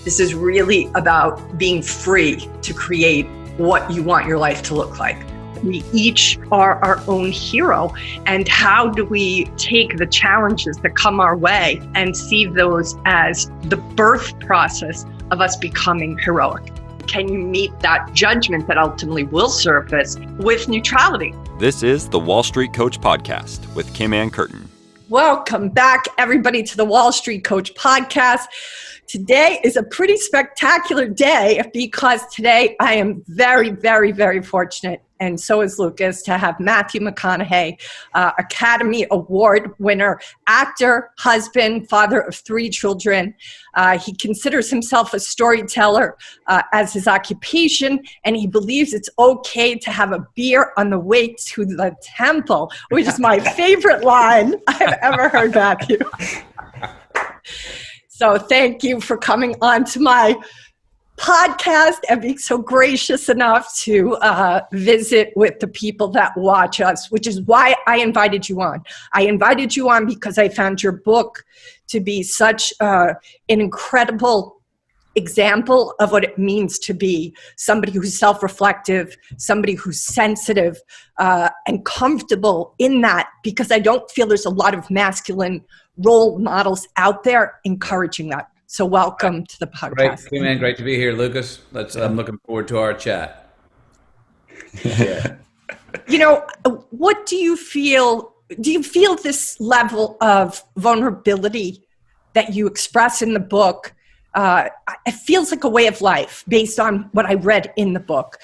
This is really about being free to create what you want your life to look like. We each are our own hero. And how do we take the challenges that come our way and see those as the birth process of us becoming heroic? Can you meet that judgment that ultimately will surface with neutrality? This is the Wall Street Coach Podcast with Kim and Curtin. Welcome back, everybody, to the Wall Street Coach Podcast. Today is a pretty spectacular day because today I am very, very, very fortunate, and so is Lucas, to have Matthew McConaughey, Academy Award winner, actor, husband, father of 3 children. He considers himself a storyteller as his occupation, and he believes it's okay to have a beer on the way to the temple, which is my favorite line I've ever heard, Matthew. So thank you for coming on to my podcast and being so gracious enough to visit with the people that watch us, which is why I invited you on. I invited you on because I found your book to be such an incredible example of what it means to be somebody who's self-reflective, somebody who's sensitive and comfortable in that, because I don't feel there's a lot of masculine role models out there encouraging that. So welcome to the podcast. Great, man. Great to be here, Lucas. I'm looking forward to our chat. Yeah. You know, what do you feel? Do you feel this level of vulnerability that you express in the book? It feels like a way of life based on what I read in the book.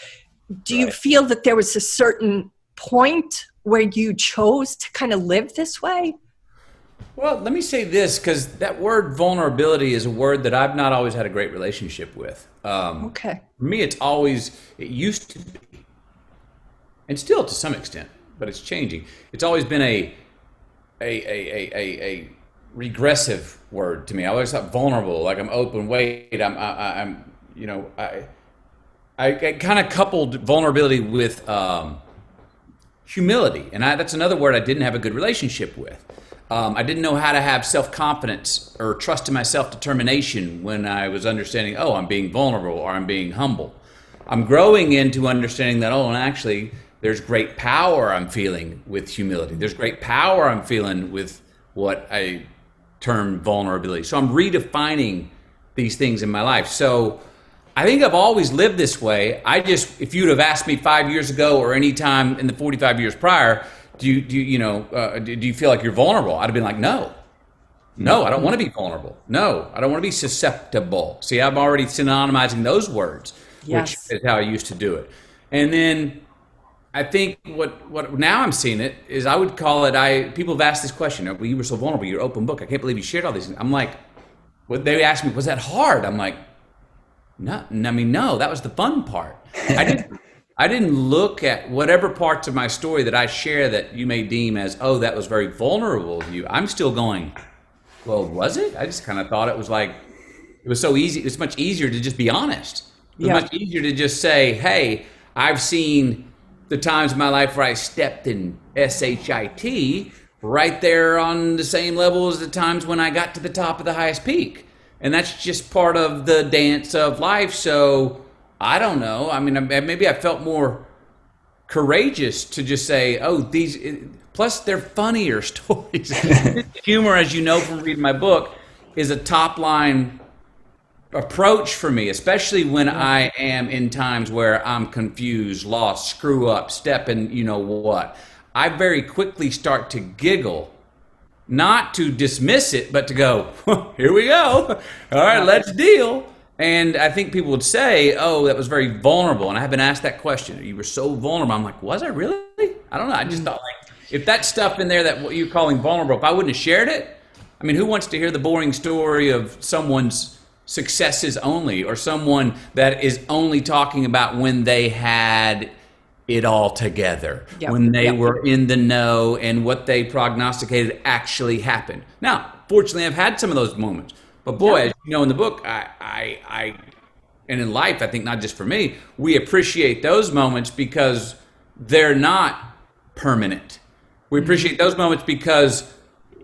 Do you feel that there was a certain point where you chose to kind of live this way? Well, let me say this, because that word vulnerability is a word that I've not always had a great relationship with. Okay. For me, it used to be, and still to some extent, but it's changing. It's always been a regressive word to me. I always thought vulnerable, like I'm open. Wait, I kind of coupled vulnerability with humility, and that's another word I didn't have a good relationship with. I didn't know how to have self-confidence or trust in my self-determination when I was understanding, I'm being vulnerable or I'm being humble. I'm growing into understanding that, and actually there's great power I'm feeling with humility. There's great power I'm feeling with what I term vulnerability. So I'm redefining these things in my life. So I think I've always lived this way. If you'd have asked me 5 years ago or any time in the 45 years prior, do you feel like you're vulnerable? I'd have been like, no, I don't want to be vulnerable. No, I don't want to be susceptible. See, I'm already synonymizing those words, which is how I used to do it. And then I think what now I'm seeing it is I would call it, people have asked this question, well, you were so vulnerable, you're open book. I can't believe you shared all these things. I'm like, they asked me, was that hard? I'm like, no, that was the fun part. I didn't look at whatever parts of my story that I share that you may deem as, that was very vulnerable of you. I'm still going, well, was it? I just kind of thought it was so easy. It's much easier to just be honest. It's much easier to just say, hey, I've seen the times in my life where I stepped in SHIT right there on the same level as the times when I got to the top of the highest peak. And that's just part of the dance of life. So I don't know. I mean, maybe I felt more courageous to just say, plus they're funnier stories. Humor, as you know from reading my book, is a top line approach for me, especially when I am in times where I'm confused, lost, screw up, step in, you know what. I very quickly start to giggle, not to dismiss it, but to go, here we go. All right, let's deal. And I think people would say, that was very vulnerable. And I have been asked that question. You were so vulnerable. I'm like, was I really? I don't know. I just thought, if that stuff in there that what you're calling vulnerable, if I wouldn't have shared it, I mean, who wants to hear the boring story of someone's successes only, or someone that is only talking about when they had it all together, when they were in the know and what they prognosticated actually happened? Now, fortunately, I've had some of those moments. But boy, as you know in the book, I and in life, I think not just for me, we appreciate those moments because they're not permanent. We appreciate those moments because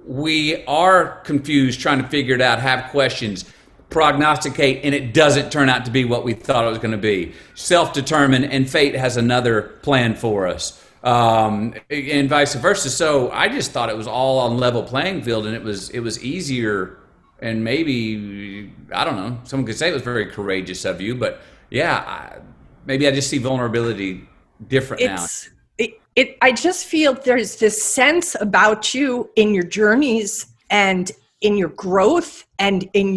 we are confused, trying to figure it out, have questions. prognosticate and it doesn't turn out to be what we thought it was going to be. Self-determined, and fate has another plan for us, and vice versa. So I just thought it was all on level playing field, and it was easier, and maybe, I don't know, someone could say it was very courageous of you, but yeah, maybe I just see vulnerability different now. I just feel there's this sense about you in your journeys and in your growth and in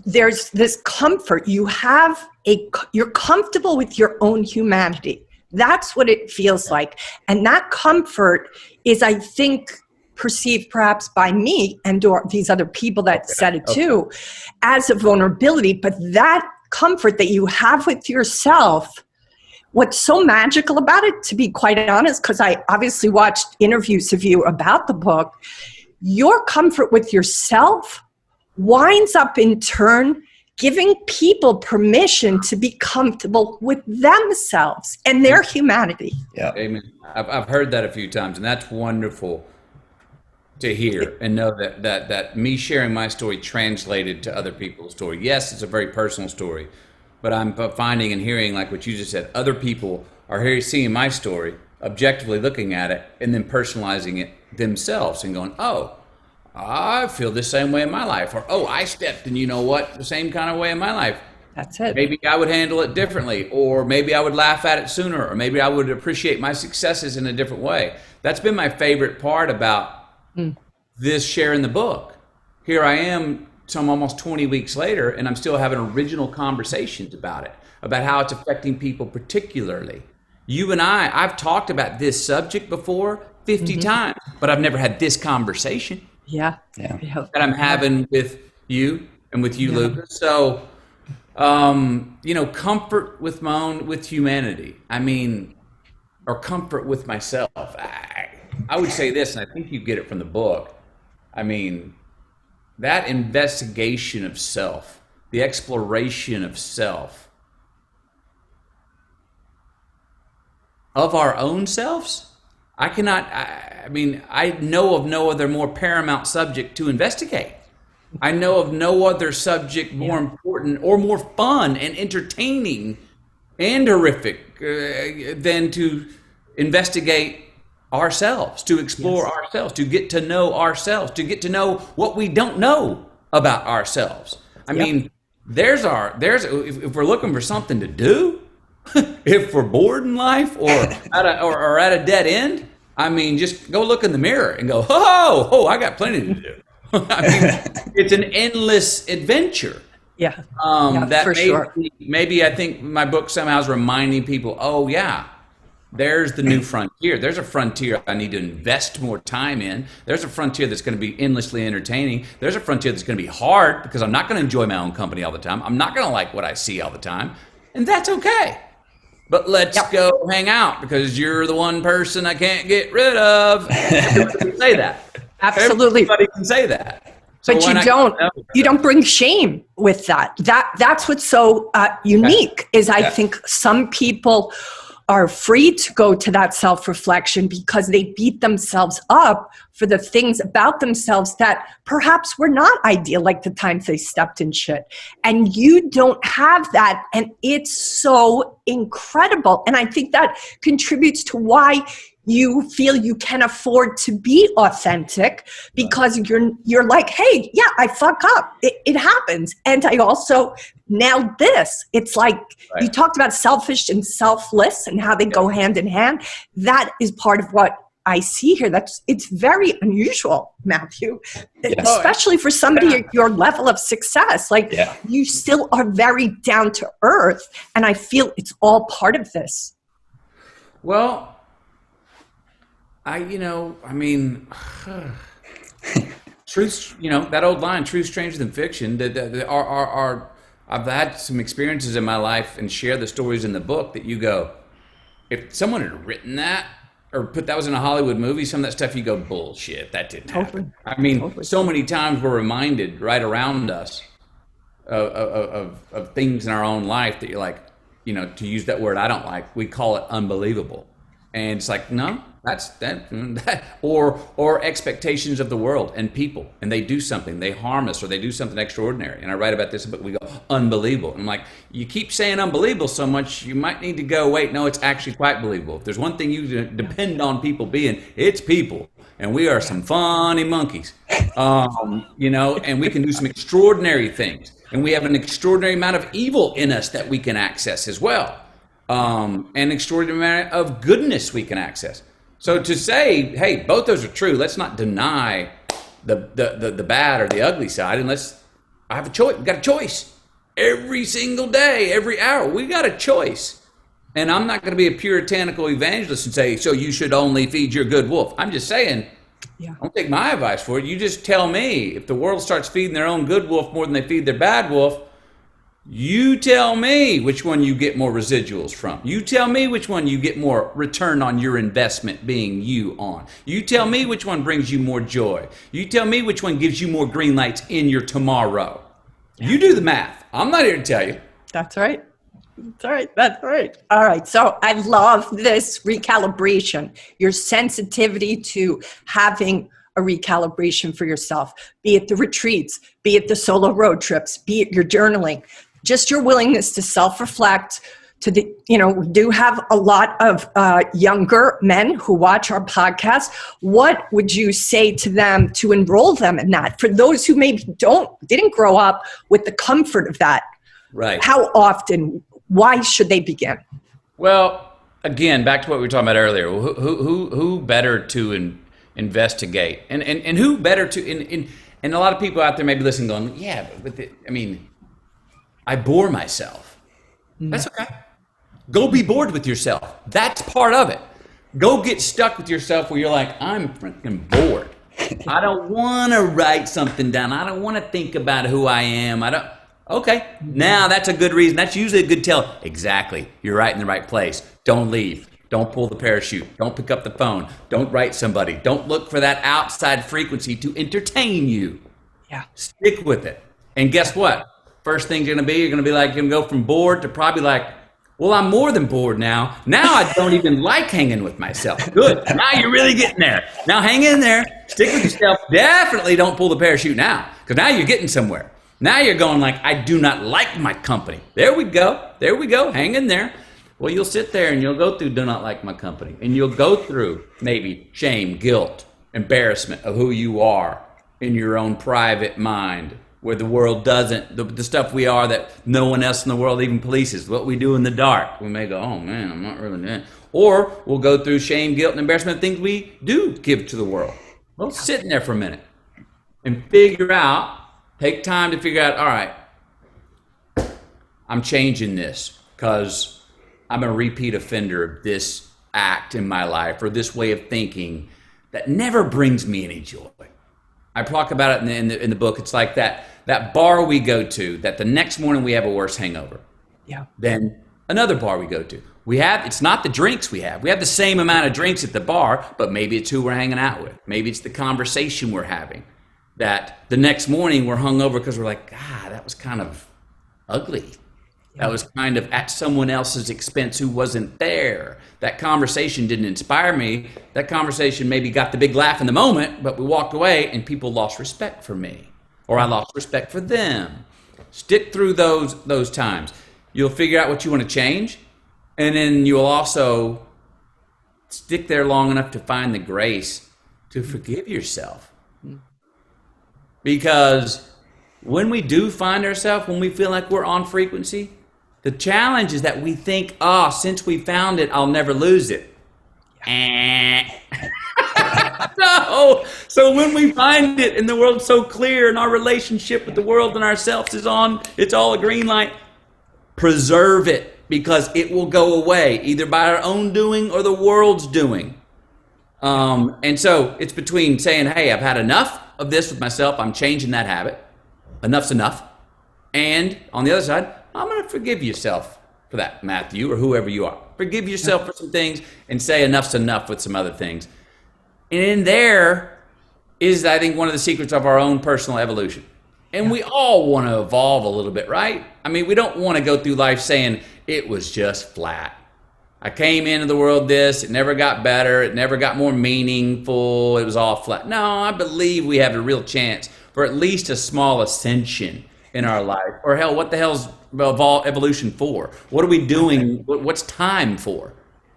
there's this comfort. You're comfortable with your own humanity. That's what it feels like. And that comfort is, I think, perceived perhaps by me and or these other people that said it too, as a vulnerability. But that comfort that you have with yourself, what's so magical about it, to be quite honest, because I obviously watched interviews of you about the book, your comfort with yourself winds up in turn giving people permission to be comfortable with themselves and their humanity. Yeah. Amen. I've heard that a few times, and that's wonderful to hear and know that me sharing my story translated to other people's story. Yes, it's a very personal story, but I'm finding and hearing, like what you just said, other people are seeing my story, objectively looking at it, and then personalizing it themselves and going, oh, I feel the same way in my life. Or, oh, I stepped in, you know what, the same kind of way in my life. That's it. Maybe I would handle it differently, or maybe I would laugh at it sooner, or maybe I would appreciate my successes in a different way. That's been my favorite part about this sharing the book. Here I am, some almost 20 weeks later, and I'm still having original conversations about it, about how it's affecting people particularly. You and I've talked about this subject before 50 times, but I've never had this conversation. Yeah. That I'm having with you and with you, Lucas. So, comfort with my own, with humanity. I mean, or comfort with myself. I would say this, and I think you get it from the book. I mean, that investigation of self, the exploration of self, of our own selves. I know of no other more paramount subject to investigate. I know of no other subject more important or more fun and entertaining and horrific than to investigate ourselves, to explore ourselves, to get to know ourselves, to get to know what we don't know about ourselves. I mean, if we're looking for something to do, if we're bored in life or at a dead end, I mean, just go look in the mirror and go, I got plenty to do. I mean, it's an endless adventure. Yeah. That for sure. Maybe I think my book somehow is reminding people, there's the new frontier. There's a frontier I need to invest more time in. There's a frontier that's going to be endlessly entertaining. There's a frontier that's going to be hard because I'm not going to enjoy my own company all the time. I'm not going to like what I see all the time. And that's okay. But let's go hang out because you're the one person I can't get rid of. Everybody can say that. Absolutely. Everybody can say that. So but you don't bring shame with that. That's what's so unique is I think some people are free to go to that self-reflection because they beat themselves up for the things about themselves that perhaps were not ideal, like the times they stepped in shit. And you don't have that. And it's so incredible. And I think that contributes to why you feel you can afford to be authentic because you're like, hey, yeah, I fuck up. It happens. And I also nailed this. It's like you talked about selfish and selfless and how they go hand in hand. That is part of what I see here. It's very unusual, Matthew, especially for somebody at your level of success. Like you still are very down to earth. And I feel it's all part of this. Well, truth, that old line, truth stranger than fiction, I've had some experiences in my life and share the stories in the book that you go, if someone had written that or put that was in a Hollywood movie, some of that stuff, you go, bullshit, that didn't happen. I mean, so many times we're reminded right around us of things in our own life that you're like, to use that word I don't like, we call it unbelievable. And it's like, no, that's that, or expectations of the world and people, and they do something, they harm us, or they do something extraordinary. And I write about this, but we go unbelievable. And I'm like, you keep saying unbelievable so much, you might need to go, wait, no, it's actually quite believable. If there's one thing you depend on people being, it's people, and we are some funny monkeys, you know, and we can do some extraordinary things, and we have an extraordinary amount of evil in us that we can access as well. An extraordinary amount of goodness we can access. So to say, hey, both those are true, let's not deny the bad or the ugly side, and I have a choice. We got a choice every single day, every hour. We got a choice. And I'm not going to be a puritanical evangelist and say, so you should only feed your good wolf. I'm just saying, don't take my advice for it. You just tell me, if the world starts feeding their own good wolf more than they feed their bad wolf, you tell me which one you get more residuals from. You tell me which one you get more return on your investment being you on. You tell me which one brings you more joy. You tell me which one gives you more green lights in your tomorrow. You do the math. I'm not here to tell you. That's right. That's right. That's right. All right. So I love this recalibration, your sensitivity to having a recalibration for yourself, be it the retreats, be it the solo road trips, be it your journaling. Just your willingness to self-reflect, we do have a lot of younger men who watch our podcast. What would you say to them to enroll them in that? For those who maybe didn't grow up with the comfort of that, right? How often, why should they begin? Well, again, back to what we were talking about earlier. Who better to investigate, and who better to and a lot of people out there may be listening, going, yeah, but I bore myself. That's okay. Go be bored with yourself. That's part of it. Go get stuck with yourself where you're like, I'm freaking bored. I don't want to write something down. I don't want to think about who I am. Okay, now that's a good reason. That's usually a good tell. Exactly. You're right in the right place. Don't leave. Don't pull the parachute. Don't pick up the phone. Don't write somebody. Don't look for that outside frequency to entertain you. Yeah. Stick with it. And guess what? First thing you're going to be like, you're going to go from bored to probably like, well, I'm more than bored now. Now I don't even like hanging with myself. Good. Now you're really getting there. Now hang in there. Stick with yourself. Definitely don't pull the parachute now, because now you're getting somewhere. Now you're going like, I do not like my company. There we go. There we go. Hang in there. Well, you'll sit there and you'll go through do not like my company. And you'll go through maybe shame, guilt, embarrassment of who you are in your own private mind, where the world doesn't, the stuff we are that no one else in the world even polices, what we do in the dark. We may go, oh man, I'm not really doing. Or we'll go through shame, guilt, and embarrassment, things we do give to the world. Well, sit in there for a minute and take time to figure out, all right, I'm changing this because I'm a repeat offender of this act in my life or this way of thinking that never brings me any joy. I talk about it in the book. It's like that bar we go to that the next morning we have a worse hangover. Yeah. Then another bar we go to. It's not the drinks we have. We have the same amount of drinks at the bar, but maybe it's who we're hanging out with. Maybe it's the conversation we're having. That the next morning we're hungover because we're like, God, that was kind of ugly. That was kind of at someone else's expense who wasn't there. That conversation didn't inspire me. That conversation maybe got the big laugh in the moment, but we walked away and people lost respect for me, or I lost respect for them. Stick through those times. You'll figure out what you want to change, and then you'll also stick there long enough to find the grace to forgive yourself. Because when we do find ourselves, when we feel like we're on frequency, the challenge is that we think, since we found it, I'll never lose it. No. So when we find it and the world's so clear and our relationship with the world and ourselves is on, it's all a green light, preserve it, because it will go away either by our own doing or the world's doing. And so it's between saying, hey, I've had enough of this with myself. I'm changing that habit. Enough's enough. And on the other side, I'm going to forgive yourself for that, Matthew, or whoever you are. Forgive yourself for some things and say enough's enough with some other things. And in there is, I think, one of the secrets of our own personal evolution. And we all want to evolve a little bit, right? I mean, we don't want to go through life saying it was just flat. I came into the world this, it never got better, it never got more meaningful, it was all flat. No, I believe we have a real chance for at least a small ascension in our life. Or hell, what the hell's evolution for? What are we doing? What's time for?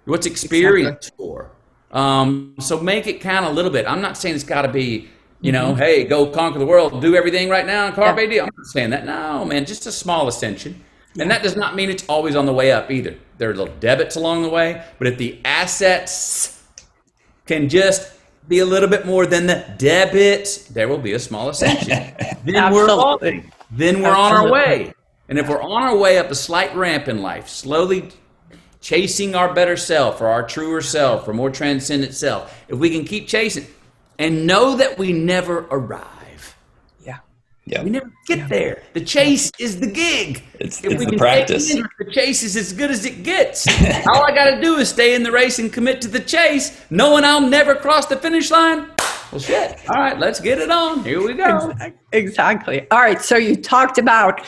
What's experience for? So make it count a little bit. I'm not saying it's got to be, hey, go conquer the world, do everything right now, and carpe diem. I'm not saying that. No, man, just a small ascension. And that does not mean it's always on the way up either. There are little debits along the way, but if the assets can just be a little bit more than the debits, there will be a small ascension. Then we're on our way. And if we're on our way up a slight ramp in life, slowly chasing our better self or our truer self or more transcendent self, if we can keep chasing and know that we never arrive. Yeah. We never get there. The chase is the gig. It's the practice. The chase is as good as it gets. All I got to do is stay in the race and commit to the chase, knowing I'll never cross the finish line. Well, shit. All right, let's get it on. Here we go. Exactly. All right, so you talked about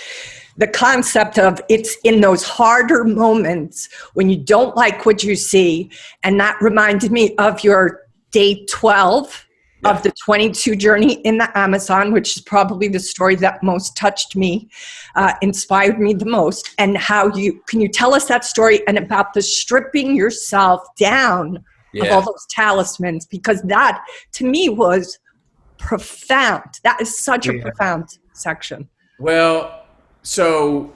the concept of it's in those harder moments when you don't like what you see, and that reminded me of your day 12 of the 22 journey in the Amazon, which is probably the story that most touched me, inspired me the most. And can you tell us that story and about the stripping yourself down of all those talismans? Because that, to me, was profound. That is such a profound section. Well, so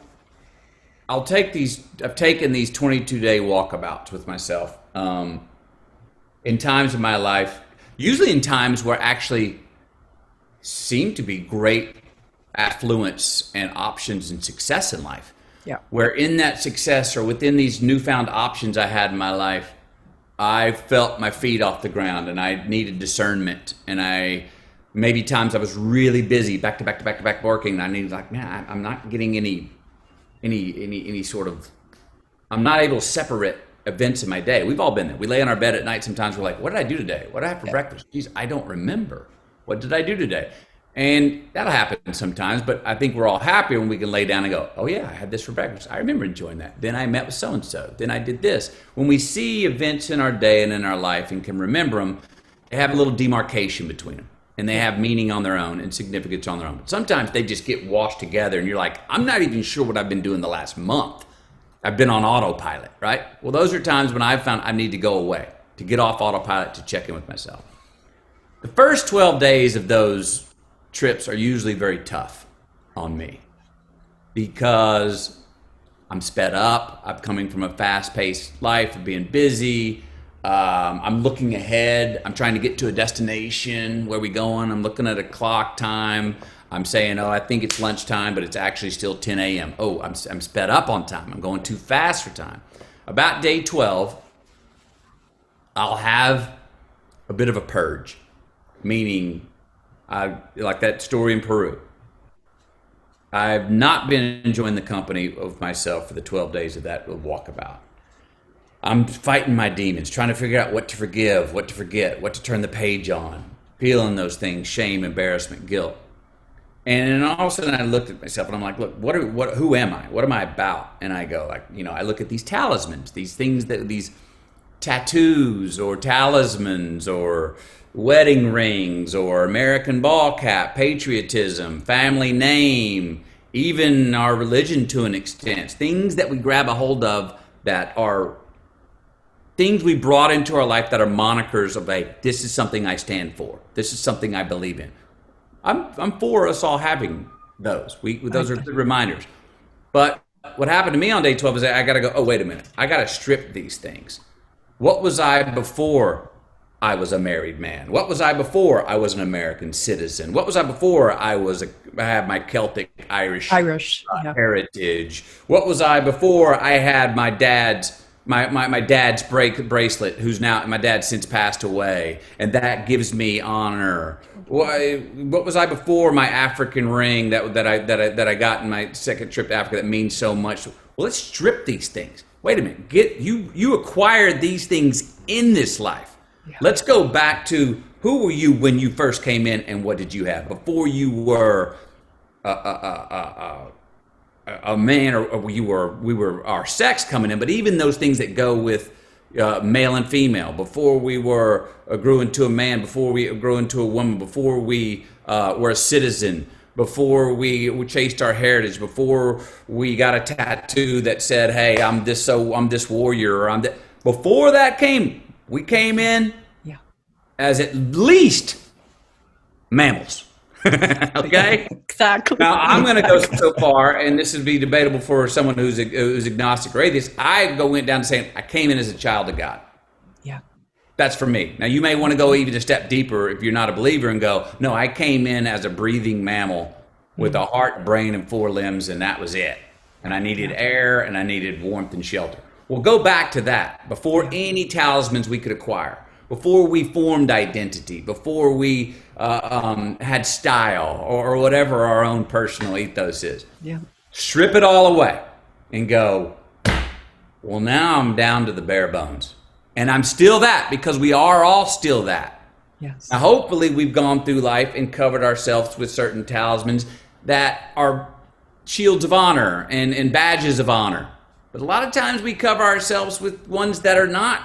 I've taken these 22-day walkabouts with myself in times of my life, usually in times where actually seem to be great affluence and options and success in life. Yeah. Where in that success or within these newfound options I had in my life, I felt my feet off the ground and I needed discernment. And maybe times I was really busy back to back working. And I needed I'm not getting any sort of, I'm not able to separate events in my day. We've all been there. We lay on our bed at night. Sometimes we're like, what did I do today? What did I have for breakfast? Geez, I don't remember. What did I do today? And that'll happen sometimes, but I think we're all happier when we can lay down and go, oh yeah, I had this for breakfast. I remember enjoying that. Then I met with so-and-so. Then I did this. When we see events in our day and in our life and can remember them, they have a little demarcation between them. And they have meaning on their own and significance on their own. But sometimes they just get washed together and you're like, I'm not even sure what I've been doing the last month. I've been on autopilot, right? Well, those are times when I've found I need to go away, to get off autopilot, to check in with myself. The first 12 days of those trips are usually very tough on me because I'm sped up. I'm coming from a fast-paced life of being busy. I'm looking ahead. I'm trying to get to a destination. Where are we going? I'm looking at a clock time. I'm saying, I think it's lunchtime, but it's actually still 10 a.m. Oh, I'm sped up on time. I'm going too fast for time. About day 12, I'll have a bit of a purge, meaning like that story in Peru. I've not been enjoying the company of myself for the 12 days of that walkabout. I'm fighting my demons, trying to figure out what to forgive, what to forget, what to turn the page on, feeling those things, shame, embarrassment, guilt. And then all of a sudden I looked at myself and I'm like, look, who am I? What am I about? And I go I look at these talismans, these things these tattoos or talismans or wedding rings or American ball cap, patriotism, family name, even our religion to an extent, things that we grab a hold of that are things we brought into our life that are monikers of this is something I stand for. This is something I believe in. I'm for us all having those. Those are the reminders. But what happened to me on day 12 is I got to go, oh, wait a minute. I got to strip these things. What was I before I was a married man? What was I before I was an American citizen? What was I before I had my Celtic Irish heritage? What was I before I had my dad's my dad's bracelet, who's now my dad since passed away, and that gives me honor. What was I before my African ring that I got in my second trip to Africa that means so much? Well, let's strip these things. Wait a minute, you acquired these things in this life. Yeah. Let's go back to who were you when you first came in, and what did you have before you were a man, or we were our sex coming in, but even those things that go with male and female, before we grew into a man, before we grew into a woman, before we were a citizen, before we chased our heritage, before we got a tattoo that said, "Hey, I'm this warrior," or before that came, we came in as at least mammals. Okay? Exactly. Now, I'm going to go so far, and this would be debatable for someone who's agnostic or atheist. I went down to saying I came in as a child of God. Yeah. That's for me. Now, you may want to go even a step deeper if you're not a believer and go, no, I came in as a breathing mammal with a heart, brain, and 4 limbs, and that was it. And I needed air, and I needed warmth and shelter. Well, go back to that. Before any talismans we could acquire, before we formed identity, before we had style or whatever our own personal ethos is. Yeah. Strip it all away and go, well, now I'm down to the bare bones. And I'm still that, because we are all still that. Yes. Now, hopefully we've gone through life and covered ourselves with certain talismans that are shields of honor and badges of honor. But a lot of times we cover ourselves with ones that are not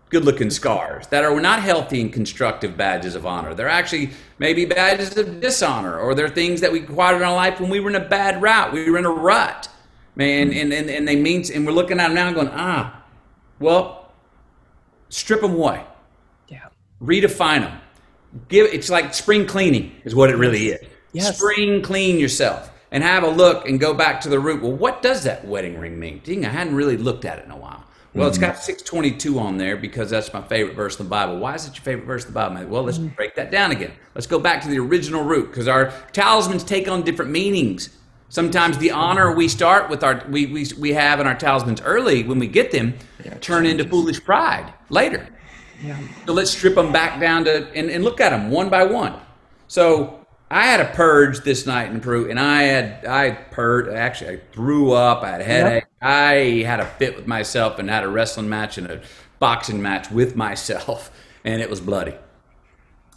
good-looking scars, that are not healthy and constructive badges of honor. They're actually maybe badges of dishonor, or they're things that we acquired in our life when we were in a bad route, we were in a rut, man, and they mean, and we're looking at them now and going, well, strip them away. Yeah. Redefine them. It's like spring cleaning is what it really is. Yes. Spring clean yourself and have a look and go back to the root. Well, what does that wedding ring mean? Dang, I hadn't really looked at it in a while. Well, it's got 622 on there because that's my favorite verse in the Bible. Why is it your favorite verse in the Bible? Well, let's break that down again. Let's go back to the original root, because our talismans take on different meanings. Sometimes the honor we start with we have in our talismans early, when we get them, turn into foolish pride later. Yeah. So let's strip them back down to and look at them one by one. So I had a purge this night in Peru, and I purged. Actually, I threw up. I had a headache. I had a fit with myself and had a wrestling match and a boxing match with myself, and it was bloody,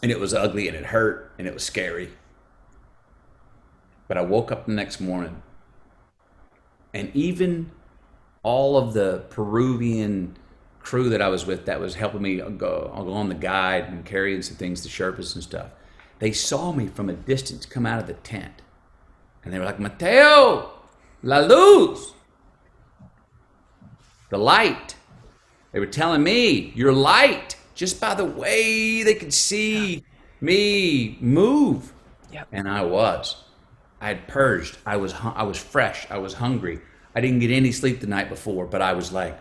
and it was ugly, and it hurt, and it was scary. But I woke up the next morning, and even all of the Peruvian crew that I was with, that was helping me go on the guide and carrying some things to Sherpas and stuff, they saw me from a distance come out of the tent, and they were like, "Mateo, la luz." The light. They were telling me, "You're light," just by the way they could see me move. Yep. And I had purged. I was fresh. I was hungry. I didn't get any sleep the night before, but I was like,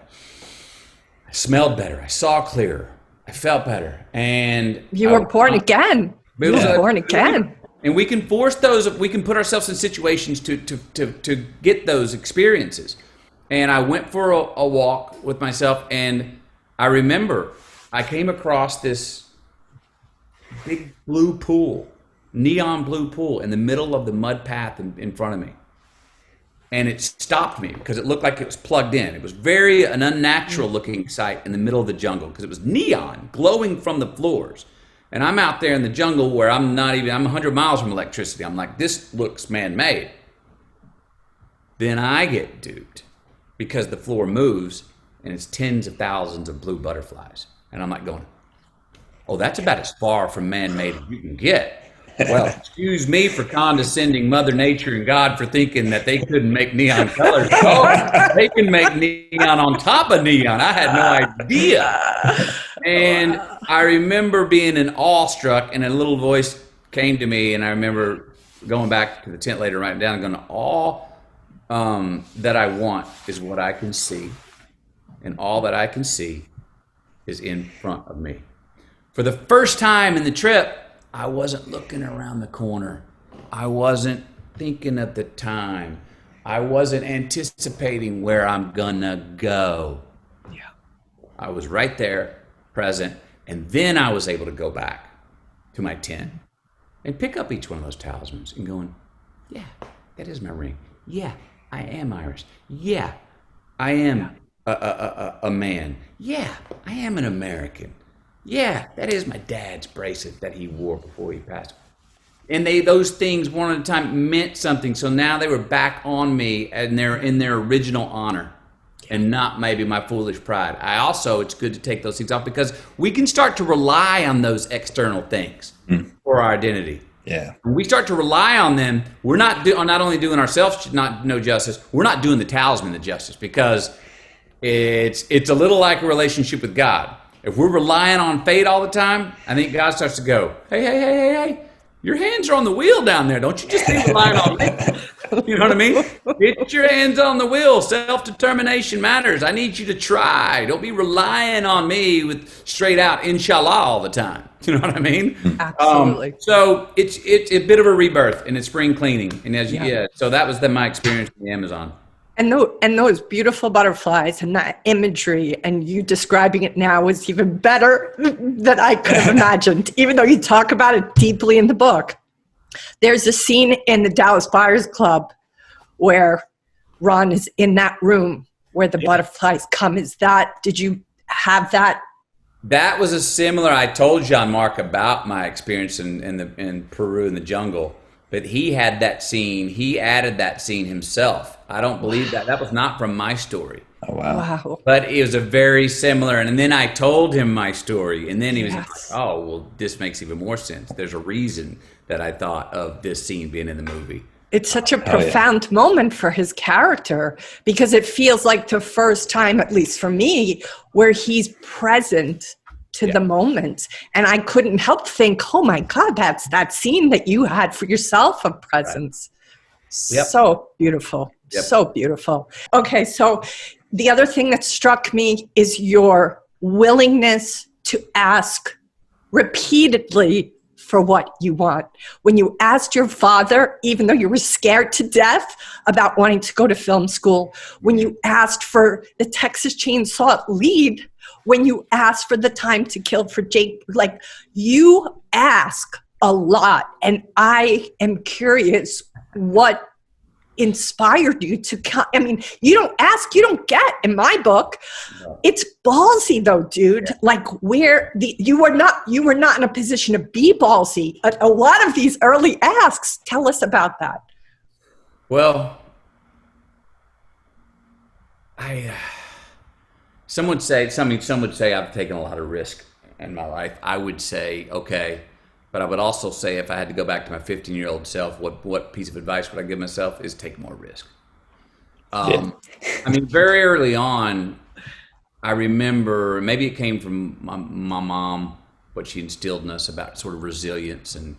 I smelled better. I saw clearer. I felt better. And you were born again. You were born again. And we can force those. We can put ourselves in situations to get those experiences. And I went for a walk with myself, and I remember I came across this big blue pool, neon blue pool, in the middle of the mud path in front of me. And it stopped me because it looked like it was plugged in. It was an unnatural looking sight in the middle of the jungle, because it was neon glowing from the floors. And I'm out there in the jungle where I'm 100 miles from electricity. I'm like, this looks man-made. Then I get duped, because the floor moves and it's tens of thousands of blue butterflies. And I'm like going, oh, that's about as far from man-made as you can get. Well, excuse me for condescending Mother Nature and God for thinking that they couldn't make neon colors. Oh, they can make neon on top of neon. I had no idea. And I remember being awestruck, and a little voice came to me, and I remember going back to the tent later, writing down, and going, all that I want is what I can see, and all that I can see is in front of me. For the first time in the trip, I wasn't looking around the corner. I wasn't thinking of the time. I wasn't anticipating where I'm gonna go. Yeah. I was right there, present, and then I was able to go back to my tent and pick up each one of those talismans and going, yeah, that is my ring. Yeah, I am Irish. Yeah, I am a man. Yeah, I am an American. Yeah, that is my dad's bracelet that he wore before he passed. And those things one at a time meant something. So now they were back on me, and they're in their original honor. and not maybe my foolish pride. It's good to take those things off because we can start to rely on those external things for our identity. Yeah. When we start to rely on them, we're not only doing ourselves no justice, we're not doing the talisman the justice, because it's a little like a relationship with God. If we're relying on fate all the time, I think God starts to go, hey, your hands are on the wheel down there. Don't you just be relying on me. You know what I mean? Get your hands on the wheel. Self-determination matters. I need you to try. Don't be relying on me with straight out inshallah all the time. You know what I mean? Absolutely. So it's a bit of a rebirth, and it's spring cleaning. And so that was my experience in the Amazon. And those beautiful butterflies and that imagery, and you describing it now is even better than I could have imagined, even though you talk about it deeply in the book. There's a scene in the Dallas Buyers Club where Ron is in that room where the butterflies come. Did you have that? That was I told Jean-Marc about my experience in Peru in the jungle. But he had that scene. He added that scene himself. I don't believe that. That was not from my story. Oh, wow. But it was a very similar. And then I told him my story. And then he was like, oh, well, this makes even more sense. There's a reason that I thought of this scene being in the movie. It's such a profound moment for his character, because it feels like the first time, at least for me, where he's present to the moment. And I couldn't help think, oh my God, that's that scene that you had for yourself of presence. Right. Yep. So beautiful. Yep. So beautiful. Okay. So the other thing that struck me is your willingness to ask repeatedly for what you want. When you asked your father, even though you were scared to death about wanting to go to film school, when you asked for the Texas Chainsaw lead, when you asked for the time to kill for Jake, like, you ask a lot. And I am curious what inspired you to come. I mean, you don't ask, you don't get in my book. No. It's ballsy though, dude. Yeah. Like you were not in a position to be ballsy. A lot of these early asks, tell us about that. Well, some would say I've taken a lot of risk in my life. I would say, okay. But I would also say, if I had to go back to my 15-year-old self, what piece of advice would I give myself is take more risk. I mean, very early on, I remember, maybe it came from my mom, what she instilled in us about sort of resilience and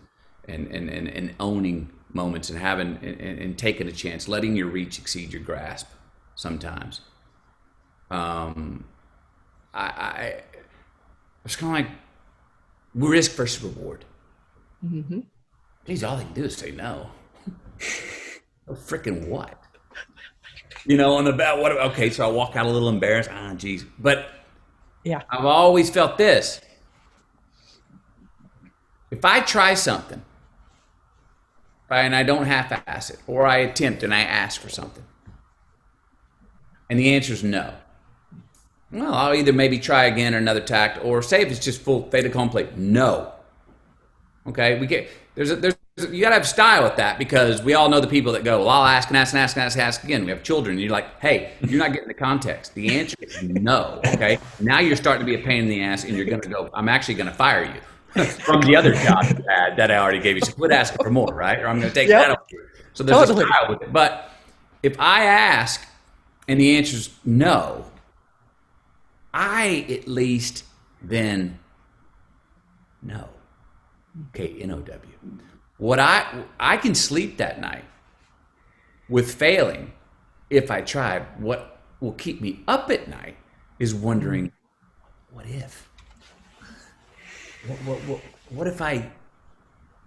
owning moments and having and taking a chance, letting your reach exceed your grasp sometimes. I was kind of like risk versus reward. Mm-hmm. Geez, all they can do is say no. Oh, freaking what? You know, on the bat, what? Okay, so I walk out a little embarrassed. Geez. But yeah, I've always felt this. If I try something, and I don't half-ass it, or I attempt and I ask for something, and the answer is no, well, I'll either maybe try again or another tact, or say if it's just full fait accompli, no. Okay, you gotta have style with that, because we all know the people that go, well, I'll ask and ask and ask and ask again. We have children, and you're like, hey, you're not getting the context. The answer is no. Okay, now you're starting to be a pain in the ass, and you're gonna go, I'm actually gonna fire you from the other job that I already gave you. So quit asking for more, right? Or I'm gonna take that over. So there's a style with it. But if I ask and the answer is no, I at least then know. K-N-O-W. What I can sleep that night with failing if I try. What will keep me up at night is wondering, what if? What if I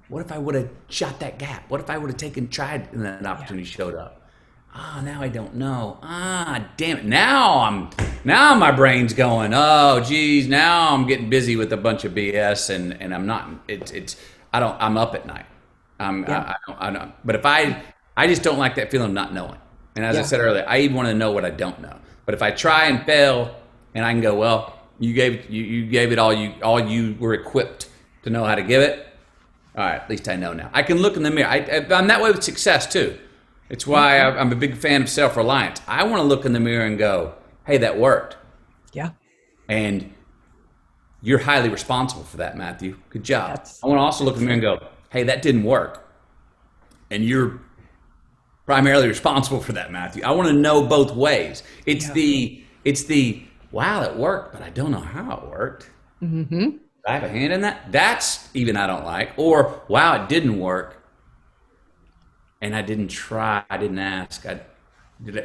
would have shot that gap? What if I would have tried and that opportunity showed up? Now I don't know. Damn it. Now my brain's going, oh geez, now I'm getting busy with a bunch of BS and I'm not, I'm up at night. I don't, but if I just don't like that feeling of not knowing. And as I said earlier, I even want to know what I don't know. But if I try and fail and I can go, well, you gave it all you were equipped to know how to give it. All right, at least I know now. I can look in the mirror. I'm that way with success too. It's why I'm a big fan of self-reliance. I want to look in the mirror and go, hey, that worked. Yeah. And you're highly responsible for that, Matthew. Good job. That's- I want to also look at me and go, hey, that didn't work. And you're primarily responsible for that, Matthew. I want to know both ways. It's the wow, it worked, but I don't know how it worked. Mm-hmm. I have a hand in that. That's even I don't like. Or wow, it didn't work, and I didn't try. I didn't ask.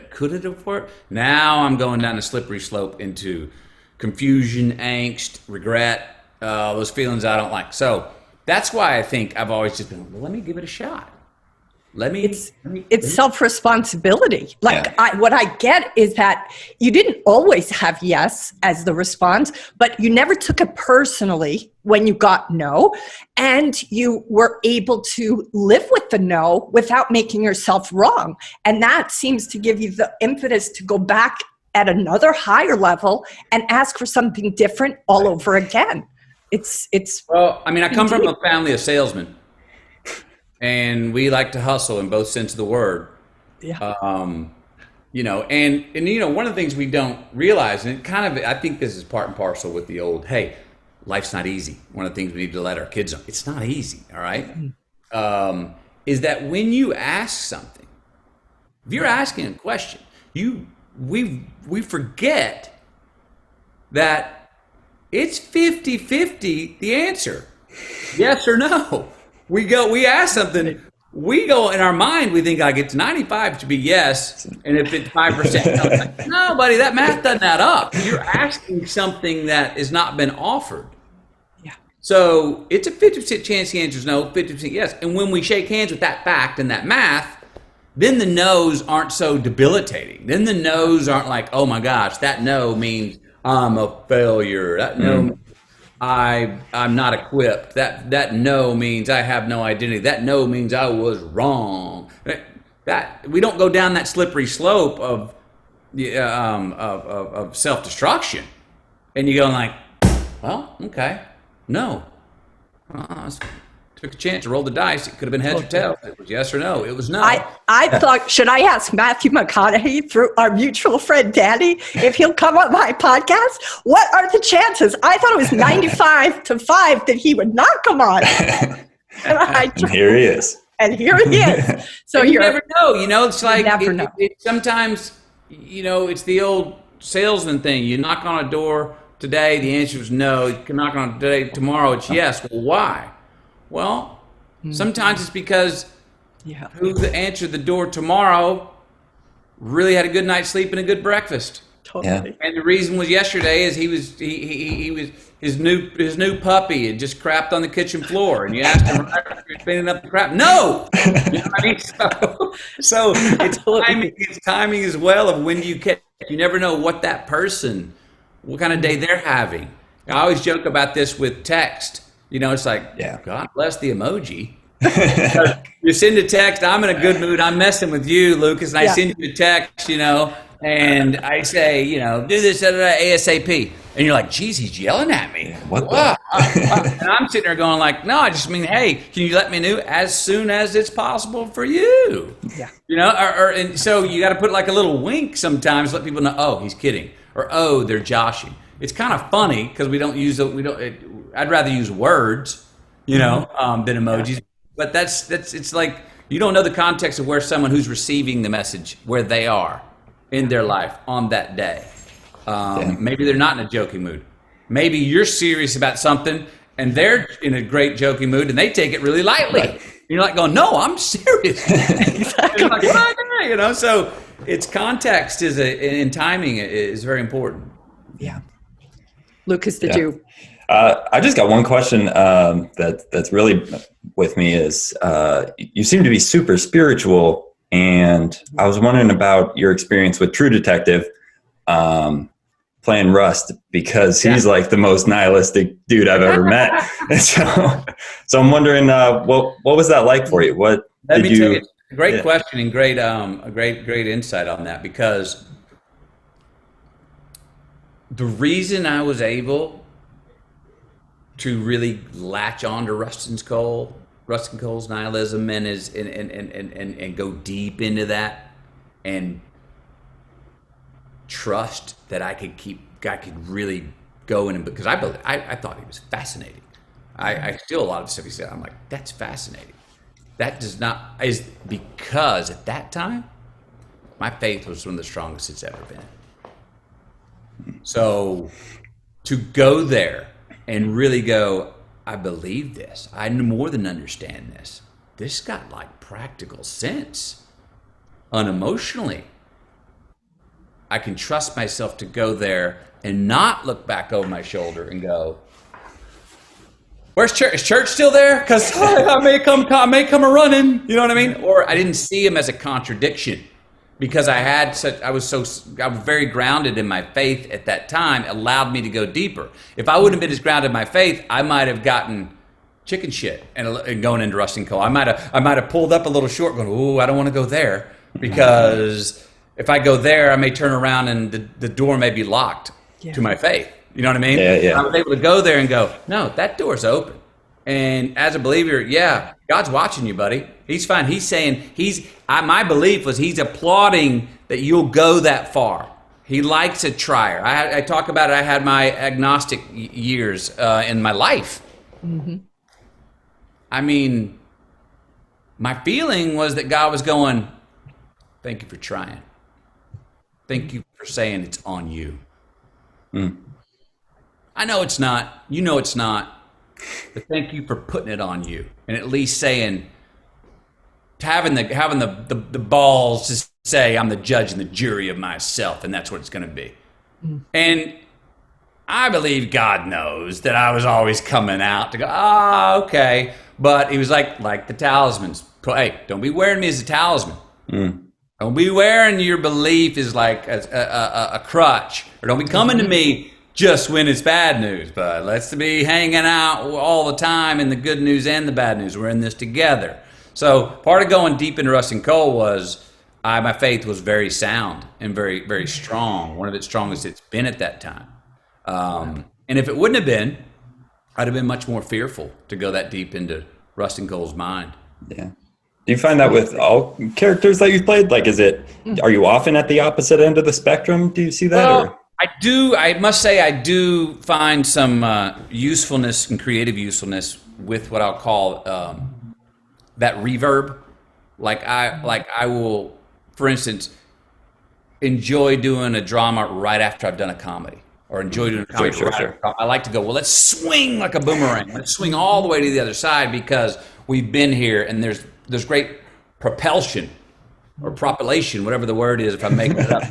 Could it have worked? Now I'm going down a slippery slope into confusion, angst, regret, those feelings I don't like. So that's why I think I've always just been, well, let me give it a shot. It's self-responsibility. What I get is that you didn't always have yes as the response, but you never took it personally when you got no, and you were able to live with the no without making yourself wrong. And that seems to give you the impetus to go back at another higher level and ask for something different all over again. It's well, I mean, I come from a family of salesmen. And we like to hustle in both sense of the word. Yeah. You know, and you know, one of the things we don't realize, and it kind of, I think this is part and parcel with the old, hey, life's not easy. One of the things we need to let our kids know, it's not easy, all right? Is that when you ask something, if you're asking a question, we forget that it's 50-50 the answer, yes or no. We ask something, we go in our mind, we think like it's 95 to be yes, and if it's 5%, no, buddy, that math doesn't add up. You're asking something that has not been offered. Yeah. So it's a 50% chance the answer is no, 50% yes. And when we shake hands with that fact and that math, then the no's aren't so debilitating. Then the no's aren't like, oh my gosh, that no means I'm a failure. That no means I'm not equipped. That no means I have no identity. That no means I was wrong. That we don't go down that slippery slope of self-destruction. And you go like, well, okay, no. Took a chance to roll the dice. It could have been heads or tails. It was yes or no. It was no. I thought, should I ask Matthew McConaughey through our mutual friend Danny if he'll come on my podcast? What are the chances? I thought it was 95-5 that he would not come on. And here he is. And here he is. So you never know. You know, it's like sometimes, you know, it's the old salesman thing. You knock on a door today, the answer is no. You can knock on it today, tomorrow it's yes. Well, why? Well, sometimes it's because who answered the door tomorrow really had a good night's sleep and a good breakfast. Totally. And the reason was yesterday is he was his new puppy had just crapped on the kitchen floor, and you asked him right after you're cleaning up the crap. No, you know what I mean? So it's timing as well of when you catch. You never know what that person, what kind of day they're having. I always joke about this with text. You know, it's like, God bless the emoji. You send a text, I'm in a good mood, I'm messing with you, Lucas, and I send you a text, you know, and I say, you know, do this ASAP. And you're like, geez, he's yelling at me. What? And I'm sitting there going like, no, I just mean, hey, can you let me know as soon as it's possible for you? Yeah. You know, and so you got to put like a little wink sometimes, let people know, oh, he's kidding. Or, oh, they're joshing. It's kind of funny because I'd rather use words, you know, than emojis. But it's like you don't know the context of where someone who's receiving the message, where they are in their life on that day. Maybe they're not in a joking mood. Maybe you're serious about something and they're in a great joking mood and they take it really lightly. Right. You're like going, no, I'm serious. Exactly. Like, you know, so it's context and timing is very important. Yeah. Lucas, did you? I just got one question that's really with me is you seem to be super spiritual, and I was wondering about your experience with True Detective playing Rust, because he's like the most nihilistic dude I've ever met. And so I'm wondering what was that like for you? What Let me tell you, great question and great insight on that, because the reason I was able to really latch on to Rustin Cole's nihilism and go deep into that and trust that I could really go in, because I thought he was fascinating. I still, a lot of stuff he said, I'm like, that's fascinating. That is because at that time, my faith was one of the strongest it's ever been. So to go there and really go, I believe this. I more than understand this. This got like practical sense. Unemotionally, I can trust myself to go there and not look back over my shoulder and go, where's church? Is church still there? Because I may come a running. You know what I mean? Or I didn't see him as a contradiction, because I was very grounded in my faith at that time. Allowed me to go deeper. If I wouldn't have been as grounded in my faith, I might have gotten chicken shit and going into rusting coal. I might have pulled up a little short, going, "Ooh, I don't want to go there," because if I go there, I may turn around and the door may be locked to my faith. You know what I mean? Yeah. I was able to go there and go, no, that door's open. And as a believer, yeah, God's watching you, buddy. He's fine. He's saying, my belief was he's applauding that you'll go that far. He likes a trier. I talk about it. I had my agnostic years in my life. Mm-hmm. I mean, my feeling was that God was going, thank you for trying. Thank you for saying it's on you. Mm. I know it's not. You know it's not. But thank you for putting it on you, and at least saying, having the balls to say, I'm the judge and the jury of myself, and that's what it's going to be. Mm. And I believe God knows that I was always coming out to go, okay. But he was like the talismans. Hey, don't be wearing me as a talisman. Mm. Don't be wearing your belief as like a crutch, or don't be coming to me just when it's bad news, but let's be hanging out all the time in the good news and the bad news. We're in this together. So part of going deep into rusting coal was my faith was very sound and very, very strong. One of its strongest it's been at that time. And if it wouldn't have been, I'd have been much more fearful to go that deep into rusting coal's mind. Yeah. Do you find that with all characters that you've played? Like, are you often at the opposite end of the spectrum? Do you see that? Well, I do. I must say I do find some usefulness and creative usefulness with what I'll call that reverb. Like I will, for instance, enjoy doing a drama right after I've done a comedy, or enjoy doing a comedy. Sure. I like to go, well, let's swing like a boomerang. Let's swing all the way to the other side, because we've been here and there's great propulsion or propulsion, whatever the word is, if I'm making it up.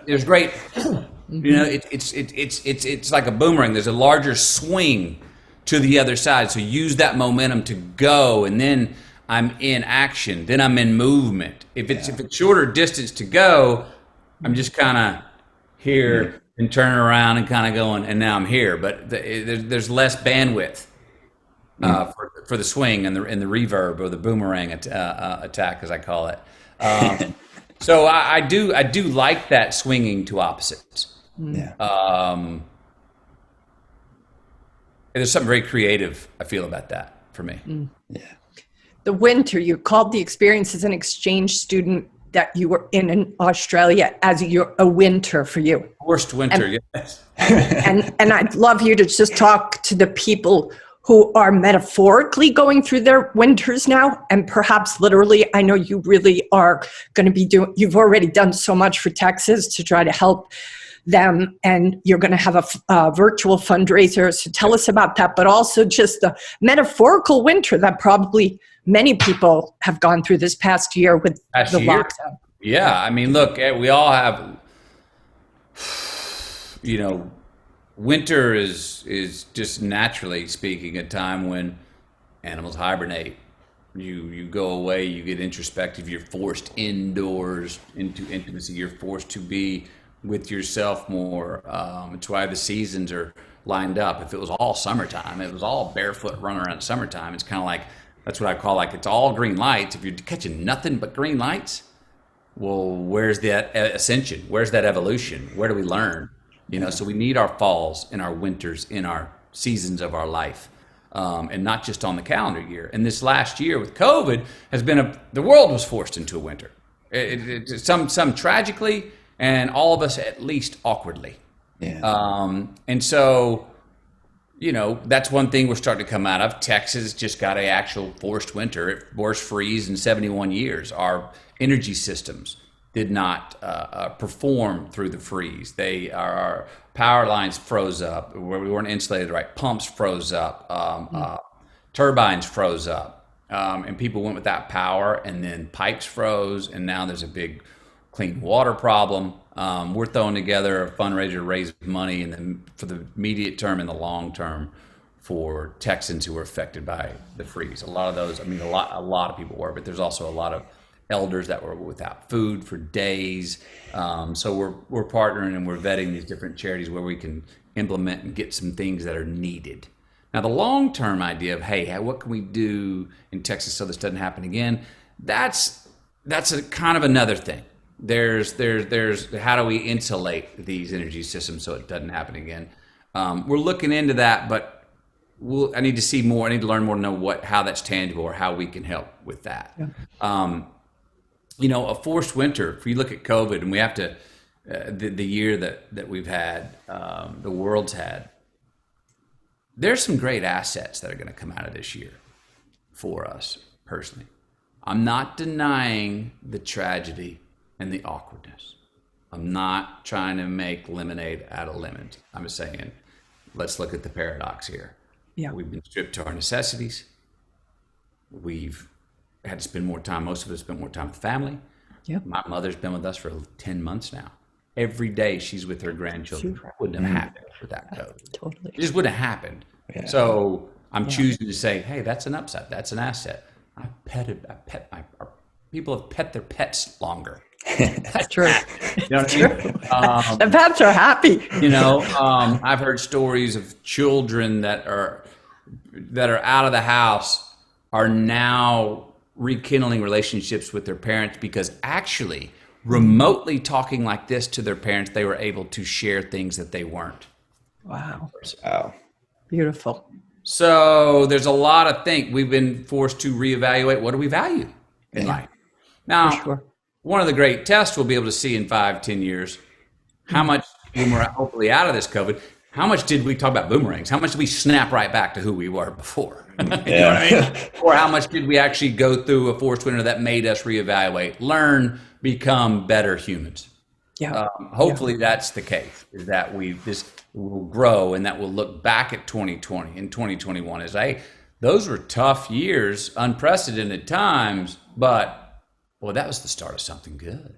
There's great. You know, it's like a boomerang. There's a larger swing to the other side. So use that momentum to go, and then I'm in action. Then I'm in movement. If it's shorter distance to go, I'm just kind of here and turning around and kind of going, and now I'm here. But there's less bandwidth for the swing and the reverb, or the boomerang attack, as I call it. So I do like that swinging to opposites. Yeah. There's something very creative, I feel, about that for me. Mm. Yeah. The winter, you called the experience as an exchange student that you were in Australia as a winter for you. Worst winter, yes. and I'd love you to just talk to the people who are metaphorically going through their winters now, and perhaps literally. I know you really are going to be you've already done so much for Texas to try to help them, and you're going to have a virtual fundraiser. So tell us about that, but also just the metaphorical winter that probably many people have gone through this past year with the lockdown. Yeah, I mean, look, we all have, winter is just naturally speaking a time when animals hibernate. You go away, you get introspective, you're forced indoors into intimacy, you're forced to be with yourself more. It's why the seasons are lined up. If it was all summertime, it was all barefoot running around summertime, it's kind of like, that's what I call, like, it's all green lights. If you're catching nothing but green lights, well, where's that ascension? Where's that evolution? Where do we learn? So we need our falls and our winters in our seasons of our life, and not just on the calendar year. And this last year with COVID has been the world was forced into a winter. Some tragically, and all of us at least awkwardly. Yeah. And so, that's one thing we're starting to come out of. Texas just got an actual forced winter, worst freeze in 71 years. Our energy systems did not perform through the freeze. Our power lines froze up where we weren't insulated right. Pumps froze up. Turbines froze up. And people went without power, and then pipes froze, and now there's a big clean water problem. We're throwing together a fundraiser to raise money, and then for the immediate term and the long term for Texans who were affected by the freeze. A lot of those, a lot of people were, but there's also a lot of elders that were without food for days. So we're partnering and we're vetting these different charities where we can implement and get some things that are needed. Now, the long-term idea of, hey, what can we do in Texas so this doesn't happen again? That's a kind of another thing. There's how do we insulate these energy systems so it doesn't happen again? We're looking into that, but I need to see more. I need to learn more to know how that's tangible or how we can help with that. Yeah. A forced winter. If you look at COVID, and we have to the year that we've had, the world's had. There's some great assets that are going to come out of this year for us personally. I'm not denying the tragedy and the awkwardness. I'm not trying to make lemonade out of lemons. I'm just saying, let's look at the paradox here. Yeah. We've been stripped to our necessities. We've had to spend more time. Most of us spent more time with family. Yeah. My mother's been with us for 10 months now. Every day she's with her grandchildren. That wouldn't have happened without COVID. Totally. It just wouldn't have happened. Yeah. So I'm choosing to say, hey, that's an upside. That's an asset. People have pet their pets longer. That's true. You know what I mean? The pets are happy. I've heard stories of children that are out of the house are now rekindling relationships with their parents because actually remotely talking like this to their parents, they were able to share things that they weren't. Wow. Wow. Beautiful. So there's a lot of things. We've been forced to reevaluate what do we value in life. Now, For sure. one of the great tests we'll be able to see in 5-10 years, how much, when we're hopefully out of this COVID, how much did we talk about boomerangs? How much did we snap right back to who we were before? You know what I mean? Or how much did we actually go through a forced winter that made us reevaluate, learn, become better humans? Yeah. Hopefully that's the case, is that this will grow and that we'll look back at 2020 and 2021 as, hey, those were tough years, unprecedented times, but, well, that was the start of something good.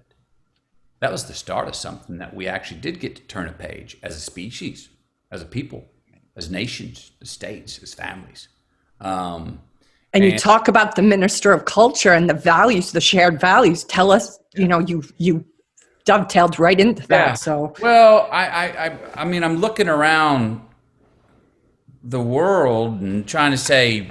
That was the start of something that we actually did get to turn a page as a species, as a people, as nations, as states, as families. And you talk about the minister of culture and the values, the shared values. Tell us, you dovetailed right into that. Yeah. So, well, I mean, I'm looking around the world and trying to say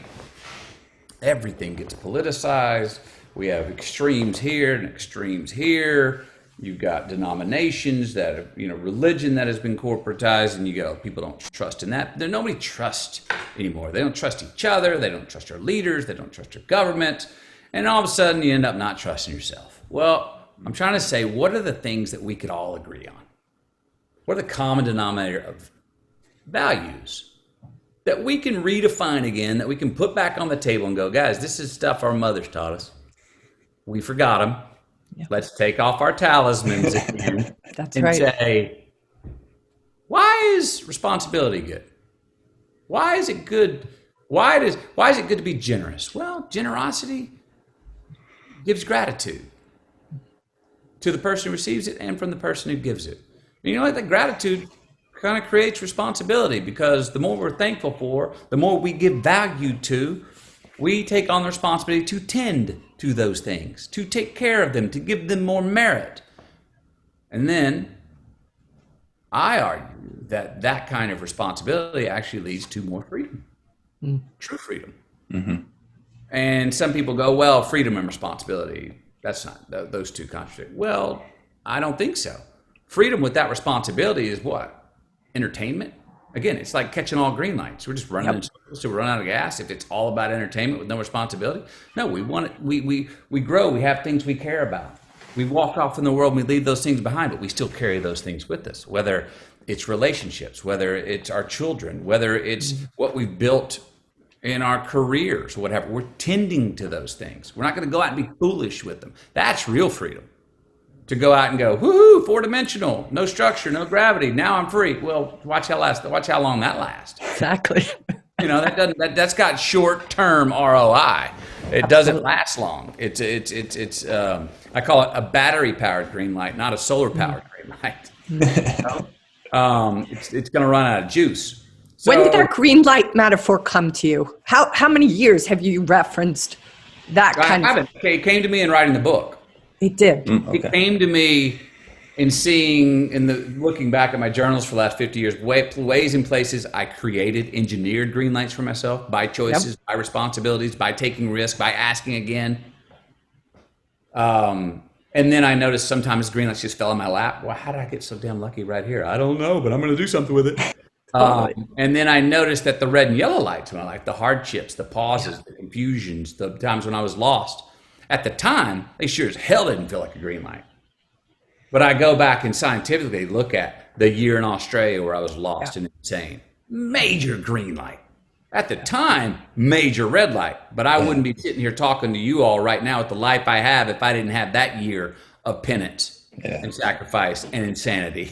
everything gets politicized. We have extremes here and extremes here. You've got denominations that are, religion that has been corporatized, and you go, people don't trust in that. Nobody trusts anymore. They don't trust each other. They don't trust our leaders. They don't trust our government. And all of a sudden, you end up not trusting yourself. Well, I'm trying to say, what are the things that we could all agree on? What are the common denominator of values that we can redefine again, that we can put back on the table and go, guys, this is stuff our mothers taught us. We forgot them. Yeah. Let's take off our talismans again. That's and right. Say, why is responsibility good? Why is it good? Why is it good to be generous? Well, generosity gives gratitude to the person who receives it and from the person who gives it. And you know what? That gratitude kind of creates responsibility, because the more we're thankful for, the more we give value to, we take on the responsibility to tend to those things, to take care of them, to give them more merit. And then I argue that that kind of responsibility actually leads to more freedom, true freedom. Mm-hmm. And some people go, well, freedom and responsibility, that's not, those two contradict. Well, I don't think so. Freedom without responsibility is what? Entertainment? Again, it's like catching all green lights. We're just running in circles till we run out of gas. If it's all about entertainment with no responsibility, no, we want it. We grow. We have things we care about. We walk off in the world and we leave those things behind, but we still carry those things with us, whether it's relationships, whether it's our children, whether it's what we've built in our careers, whatever. We're tending to those things. We're not going to go out and be foolish with them. That's real freedom. To go out and go, woohoo, 4-dimensional, no structure, no gravity. Now I'm free. Well, watch how long that lasts. Exactly. You know, that's got short-term ROI. It doesn't last long. It's I call it a battery-powered green light, not a solar-powered green light. It's going to run out of juice. So, when did that green light metaphor come to you? How many years have you referenced that kind of? It came to me in writing the book. It did. Okay. It came to me in seeing, looking back at my journals for the last 50 years, ways and places I engineered green lights for myself by choices, by responsibilities, by taking risks, by asking again. And then I noticed sometimes green lights just fell in my lap. Well, how did I get so damn lucky right here? I don't know, but I'm going to do something with it. And then I noticed that the red and yellow lights in my life, the hardships, the pauses, the confusions, the times when I was lost, at the time, they sure as hell didn't feel like a green light. But I go back and scientifically look at the year in Australia where I was lost and insane. Major green light. At the time, major red light. But I wouldn't be sitting here talking to you all right now with the life I have if I didn't have that year of penance and sacrifice and insanity.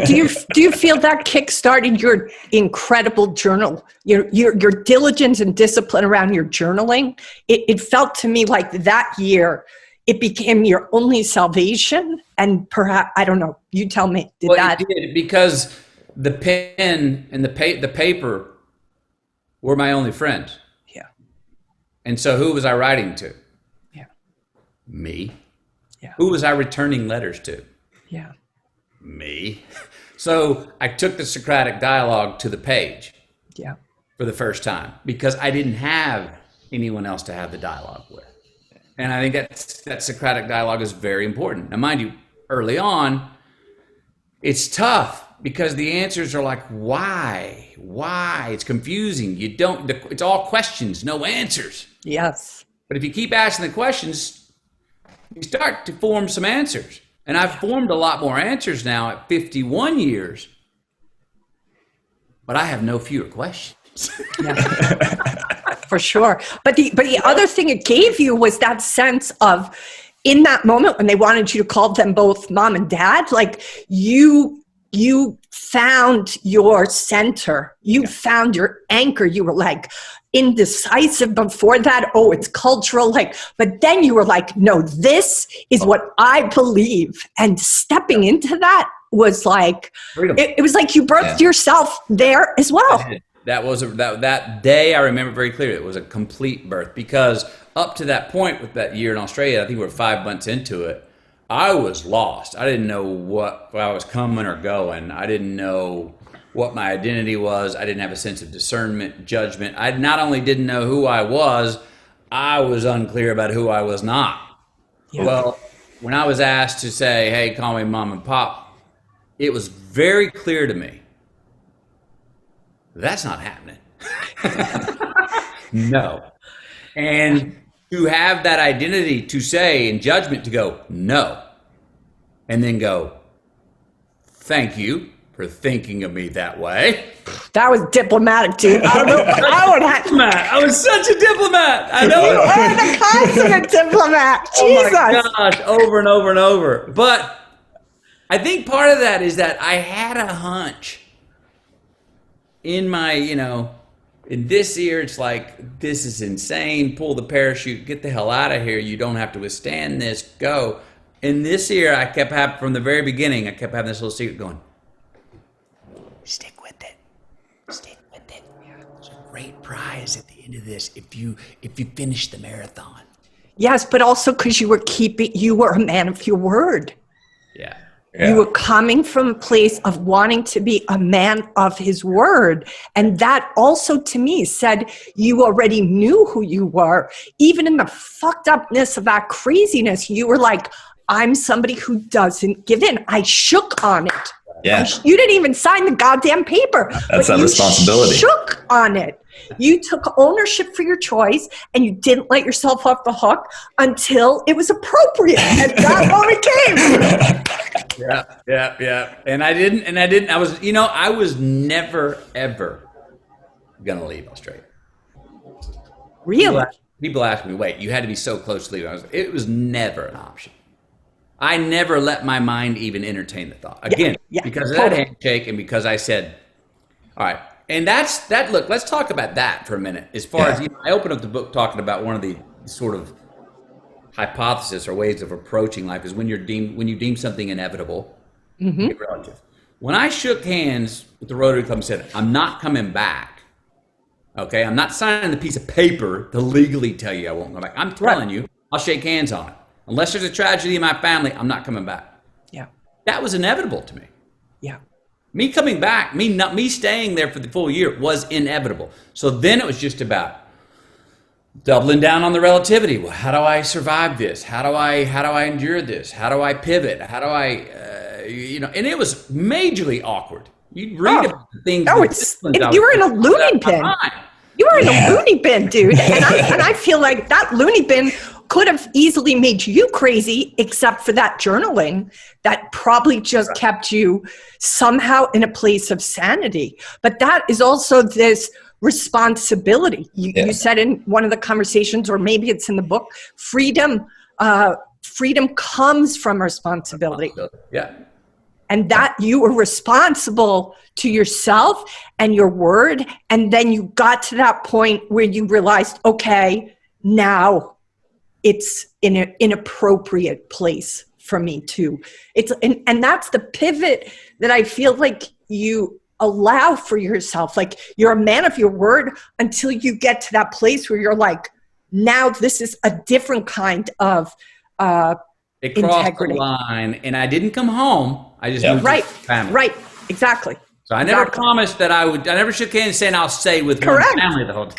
do you feel that kick-started your incredible journal, your diligence and discipline around your journaling? It felt to me like that year it became your only salvation, and perhaps, I don't know, you tell me, It did, because the pen and the paper were my only friends. Yeah. And so who was I writing to? Yeah. Me. Yeah. Who was I returning letters to? Yeah. Me. So I took the Socratic dialogue to the page for the first time because I didn't have anyone else to have the dialogue with. And I think that Socratic dialogue is very important. Now, mind you, early on, it's tough because the answers are like, why? Why? It's confusing. It's all questions, no answers. Yes. But if you keep asking the questions, you start to form some answers. And I've formed a lot more answers now at 51 years, but I have no fewer questions. For sure. But the other thing it gave you was that sense of, in that moment when they wanted you to call them both mom and dad, like you found your center, you found your anchor. You were like indecisive before that. Oh, it's cultural. But then you were like, no, this is what I believe. And stepping into that was like, it was like you birthed yourself there as well. That day I remember very clearly. It was a complete birth because up to that point with that year in Australia, I think we were 5 months into it, I was lost. I didn't know where I was coming or going. I didn't know what my identity was. I didn't have a sense of discernment, judgment. I not only didn't know who I was unclear about who I was not. Yeah. Well, when I was asked to say, hey, call me mom and pop, it was very clear to me that's not happening. No. And to have that identity to say in judgment to go, no. And then go, thank you for thinking of me that way. That was diplomatic, dude. I don't know. I was such a diplomat. I know. You are the consummate diplomat. Jesus. Oh my gosh, over and over and over. But I think part of that is that I had a hunch in my, in this ear, it's like, this is insane. Pull the parachute, get the hell out of here. You don't have to withstand this. Go. In this ear, I kept having, from the very beginning, I kept having this little secret going, stick with it. Stick with it. There's a great prize at the end of this if you finish the marathon. Yes, but also because you were a man of your word. Yeah. You were coming from a place of wanting to be a man of his word. And that also to me said you already knew who you were. Even in the fucked upness of that craziness, you were like, I'm somebody who doesn't give in. I shook on it. Yeah. You didn't even sign the goddamn paper. That's that responsibility. Shook on it. You took ownership for your choice, and you didn't let yourself off the hook until it was appropriate. And that moment came. Yeah. And I was never, ever going to leave Australia. Really? People ask me, wait, you had to be so close to leaving. It was never an option. I never let my mind even entertain the thought. Again, because of that handshake and because I said, all right. And look, let's talk about that for a minute. As far as, I opened up the book talking about one of the sort of hypothesis or ways of approaching life is when you deem something inevitable, it's relative. When I shook hands with the Rotary Club and said, I'm not coming back, okay, I'm not signing the piece of paper to legally tell you I won't come back. I'm telling you, I'll shake hands on it. Unless there's a tragedy in my family, I'm not coming back. Yeah. That was inevitable to me. Yeah. Me coming back, me staying there for the full year was inevitable. So then it was just about doubling down on the relativity. Well, how do I survive this? How do I endure this? How do I pivot? How do I, and it was majorly awkward. You'd read about the things. You were in a loony bin. You were in a loony bin, dude. And I feel like that loony bin could have easily made you crazy, except for that journaling that probably just kept you somehow in a place of sanity. But that is also this responsibility. You said in one of the conversations, or maybe it's in the book, freedom comes from responsibility. Yeah. And that you were responsible to yourself and your word. And then you got to that point where you realized, okay, now it's in an inappropriate place for me too. And that's the pivot that I feel like you allow for yourself. Like, you're a man of your word until you get to that place where you're like, now this is a different kind of it crossed integrity. The line, and I didn't come home. I just moved to family. Right, exactly. So I never promised that I would. I never shook hands saying I'll stay with one family the whole time.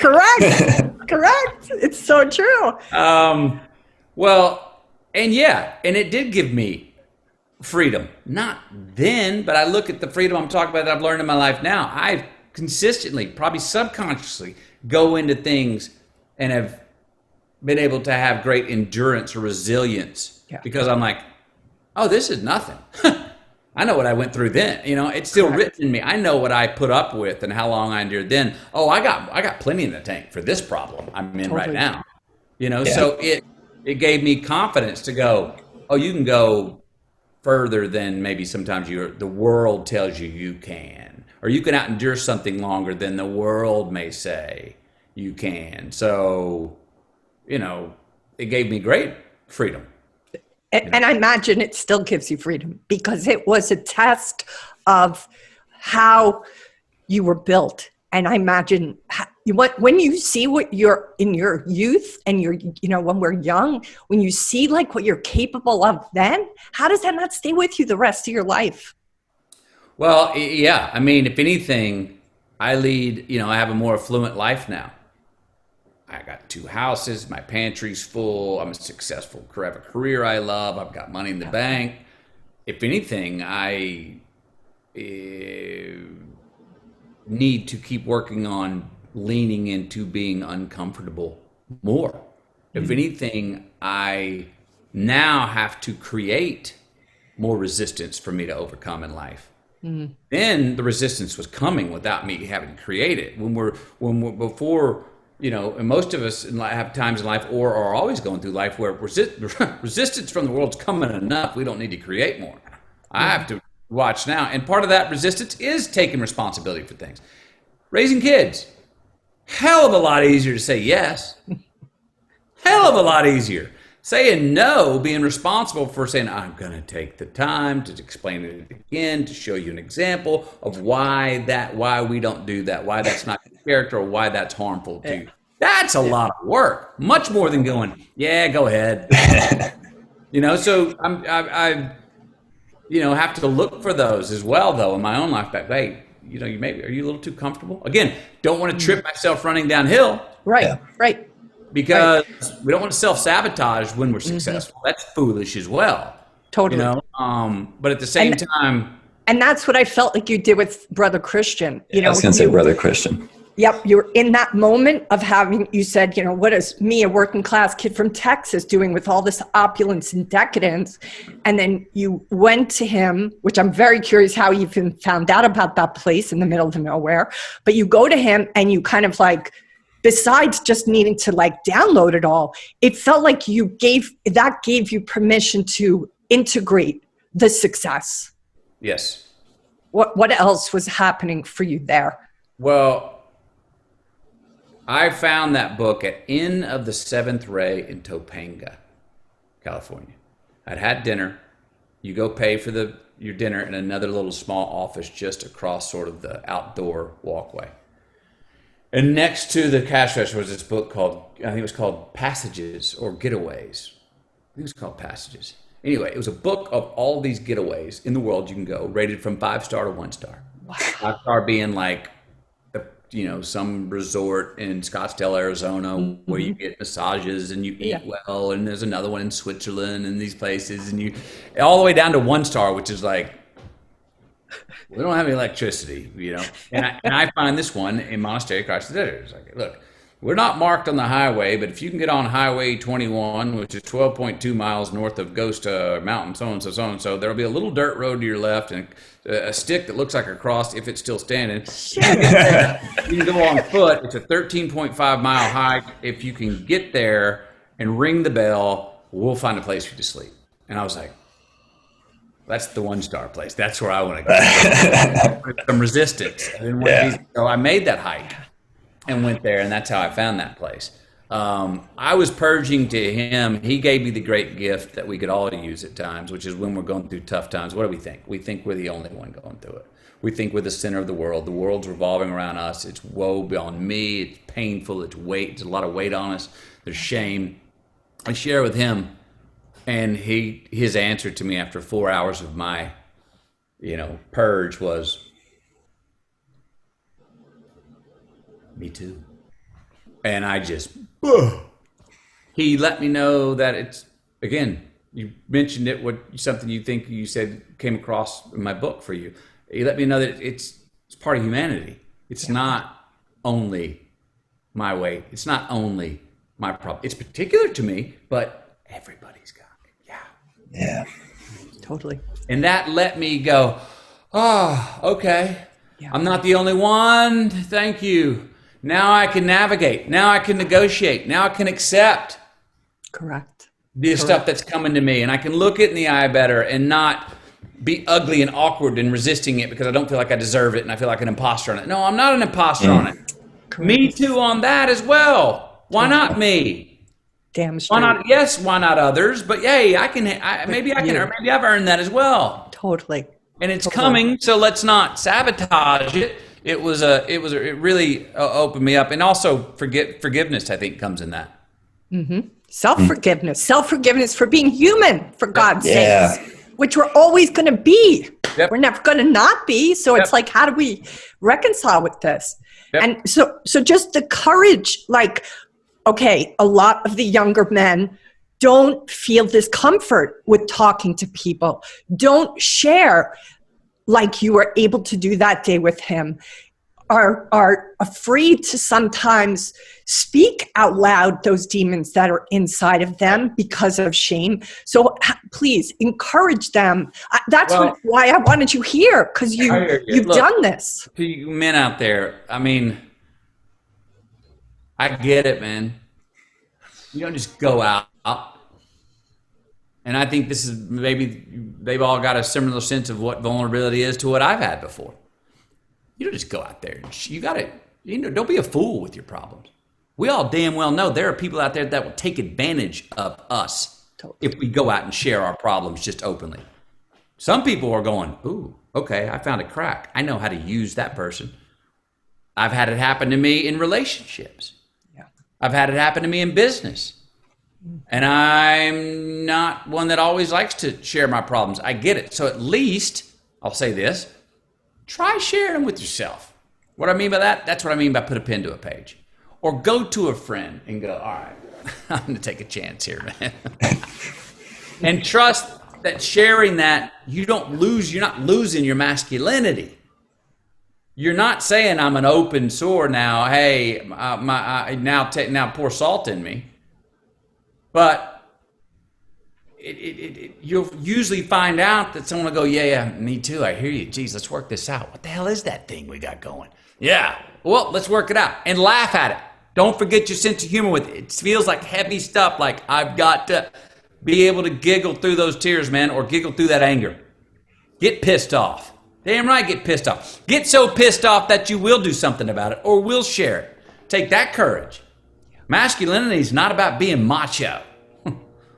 Correct. It's so true. Well, and it did give me freedom. Not then, but I look at the freedom I'm talking about that I've learned in my life now. I consistently, probably subconsciously, go into things and have been able to have great endurance or resilience because I'm like, oh, this is nothing. I know what I went through then. It's still written in me. I know what I put up with and how long I endured then. Oh, I got plenty in the tank for this problem I'm in right now. So it gave me confidence to go, oh, you can go further than maybe sometimes the world tells you can, or you can endure something longer than the world may say you can. So, it gave me great freedom. And I imagine it still gives you freedom because it was a test of how you were built. And I imagine when you see what you're in your youth and when we're young, when you see like what you're capable of then, how does that not stay with you the rest of your life? Well, yeah. I mean, if anything, I have a more affluent life now. I got 2 houses, my pantry's full, I'm a successful, have a career I love, I've got money in the bank. If anything, I need to keep working on leaning into being uncomfortable more. If anything, I now have to create more resistance for me to overcome in life. Then the resistance was coming without me having to create it. Before, and most of us have times in life or are always going through life where resistance from the world's coming enough. We don't need to create more. I have to watch now. And part of that resistance is taking responsibility for things. Raising kids, hell of a lot easier to say yes. Hell of a lot easier. Saying no, being responsible for saying, I'm going to take the time to explain it again, to show you an example of why we don't do that, why that's not your character, or why that's harmful to you. That's a lot of work, much more than going, yeah, go ahead. So I have to look for those as well, though, in my own life. That, hey, are you a little too comfortable? Again, don't want to trip myself running downhill. Right. Because we don't want to self-sabotage when we're successful. That's foolish as well. Totally. But at the same time. And that's what I felt like you did with Brother Christian. I was going to say Brother Christian. Yep, you're in that moment of having, you said, what is me, a working class kid from Texas, doing with all this opulence and decadence? And then you went to him, which I'm very curious how you even found out about that place in the middle of nowhere. But you go to him and you kind of like, besides just needing to like download it all, it felt like that gave you permission to integrate the success. Yes. What else was happening for you there? Well, I found that book at Inn of the Seventh Ray in Topanga, California. I'd had dinner. You go pay for your dinner in another little small office just across sort of the outdoor walkway. And next to the cash register was this book called, I think it was called Passages or Getaways. I think it was called Passages. Anyway, it was a book of all these getaways in the world you can go, rated from 5-star to 1-star. Wow. 5-star being like, some resort in Scottsdale, Arizona, where you get massages and you eat well. And there's another one in Switzerland and these places. And all the way down to 1-star, which is like, we don't have any electricity, And I find this one in Monastery Christ the Desert. It's like, look, we're not marked on the highway, but if you can get on Highway 21, which is 12.2 miles north of Ghost Mountain, so-and-so, there'll be a little dirt road to your left and a stick that looks like a cross if it's still standing. You can go on foot. It's a 13.5 mile hike. If you can get there and ring the bell, we'll find a place for you to sleep. And I was like, that's the 1-star place. That's where I want to go. Some resistance. I didn't want these, so I made that hike and went there, and that's how I found that place. I was purging to him. He gave me the great gift that we could all use at times, which is when we're going through tough times. What do we think? We think we're the only one going through it. We think we're the center of the world. The world's revolving around us. It's woe beyond me. It's painful. It's weight. There's a lot of weight on us. There's shame. I share with him, and his answer to me after 4 hours of my, purge was, me too. And I just, he let me know that it's, again, you mentioned it, something you think you said came across in my book for you. He let me know that it's part of humanity. It's not only my way. It's not only my problem. It's particular to me, but everybody's got it. Yeah. Totally. And that let me go, oh, okay. Yeah. I'm not the only one. Thank you. Now I can navigate. Now I can negotiate. Now I can accept. Correct. The stuff that's coming to me. And I can look it in the eye better and not be ugly and awkward and resisting it because I don't feel like I deserve it and I feel like an imposter on it. No, I'm not an imposter on it. Correct. Me too on that as well. Why not me? Damn straight. Why not? Yes, why not others? But yay, maybe I've earned that as well. Totally. And it's coming, so let's not sabotage it. It really opened me up, and also forgiveness. I think comes in that. Mm-hmm. Self-forgiveness for being human, for God's sakes, which we're always going to be. Yep. We're never going to not be. So it's like, how do we reconcile with this? Yep. And so just the courage, like, okay, a lot of the younger men don't feel discomfort with talking to people. Don't share like you were able to do that day with him, are afraid to sometimes speak out loud those demons that are inside of them because of shame. So please encourage them. That's why I wanted you here, because you've done this. To you men out there, I mean, I get it, man. You don't just go out. And I think this is maybe they've all got a similar sense of what vulnerability is to what I've had before. You don't just go out there. You got to, don't be a fool with your problems. We all damn well know there are people out there that will take advantage of us if we go out and share our problems just openly. Some people are going, ooh, okay, I found a crack. I know how to use that person. I've had it happen to me in relationships. Yeah. I've had it happen to me in business. And I'm not one that always likes to share my problems. I get it. So at least, I'll say this, try sharing them with yourself. What I mean by that, that's what I mean by put a pen to a page. Or go to a friend and go, all right, I'm going to take a chance here, man. And trust that sharing that, you're not losing your masculinity. you're not saying I'm an open sore now. Hey, now pour salt in me. But you'll usually find out that someone will go, yeah, me too. I hear you. Geez, let's work this out. What the hell is that thing we got going? Yeah. Well, let's work it out and laugh at it. Don't forget your sense of humor with it. It feels like heavy stuff. Like I've got to be able to giggle through those tears, man, or giggle through that anger. Get pissed off. Damn right, get pissed off. Get so pissed off that you will do something about it or will share it. Take that courage. Masculinity is not about being macho.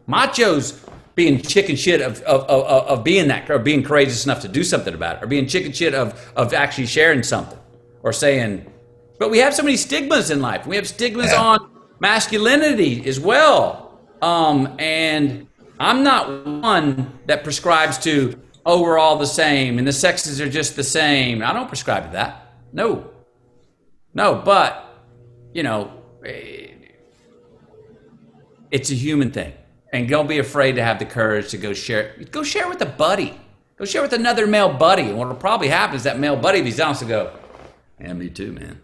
Macho's being chicken shit of being that, or being courageous enough to do something about it, or being chicken shit of actually sharing something, or saying, but we have so many stigmas in life. We have stigmas on masculinity as well. And I'm not one that prescribes to, oh, we're all the same and the sexes are just the same. I don't prescribe to that. No, but you know, it's a human thing. And don't be afraid to have the courage to go share it. Go share it with a buddy. Go share it with another male buddy. And what will probably happen is that male buddy, if he's honest, will go, yeah, me too, man.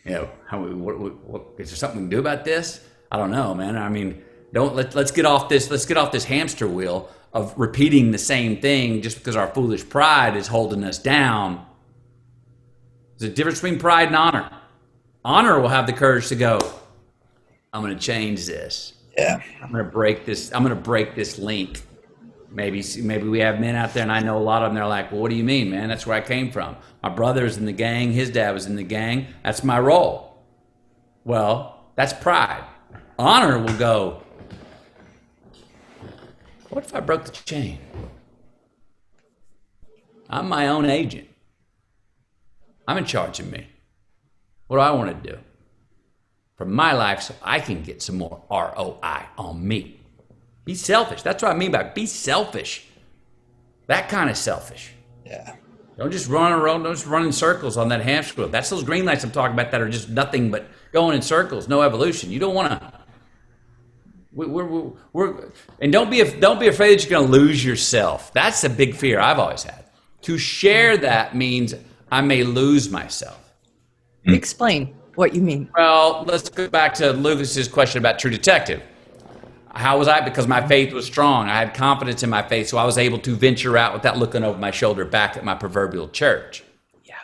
You know, what, is there something we can do about this? I don't know, man. I mean, let's get off this hamster wheel of repeating the same thing just because our foolish pride is holding us down. There's a difference between pride and honor. Honor will have the courage to go, I'm going to change this. Yeah. I'm going to break this link. Maybe we have men out there, and I know a lot of them, they're like, well, what do you mean, man? That's where I came from. My brother's in the gang. His dad was in the gang. That's my role. Well, that's pride. Honor will go, what if I broke the chain? I'm my own agent. I'm in charge of me. What do I want to do for my life so I can get some more ROI on me? Be selfish. That's what I mean by be selfish. That kind of selfish. Yeah. Don't just run around, don't just run in circles on that hamster wheel. That's those green lights I'm talking about that are just nothing but going in circles, no evolution. You don't want to. And don't be afraid that you're going to lose yourself. That's a big fear I've always had. To share that means I may lose myself. Explain what you mean. Well, let's go back to Lucas's question about True Detective. How was I? Because my faith was strong. I had confidence in my faith, so I was able to venture out without looking over my shoulder back at my proverbial church. Yeah.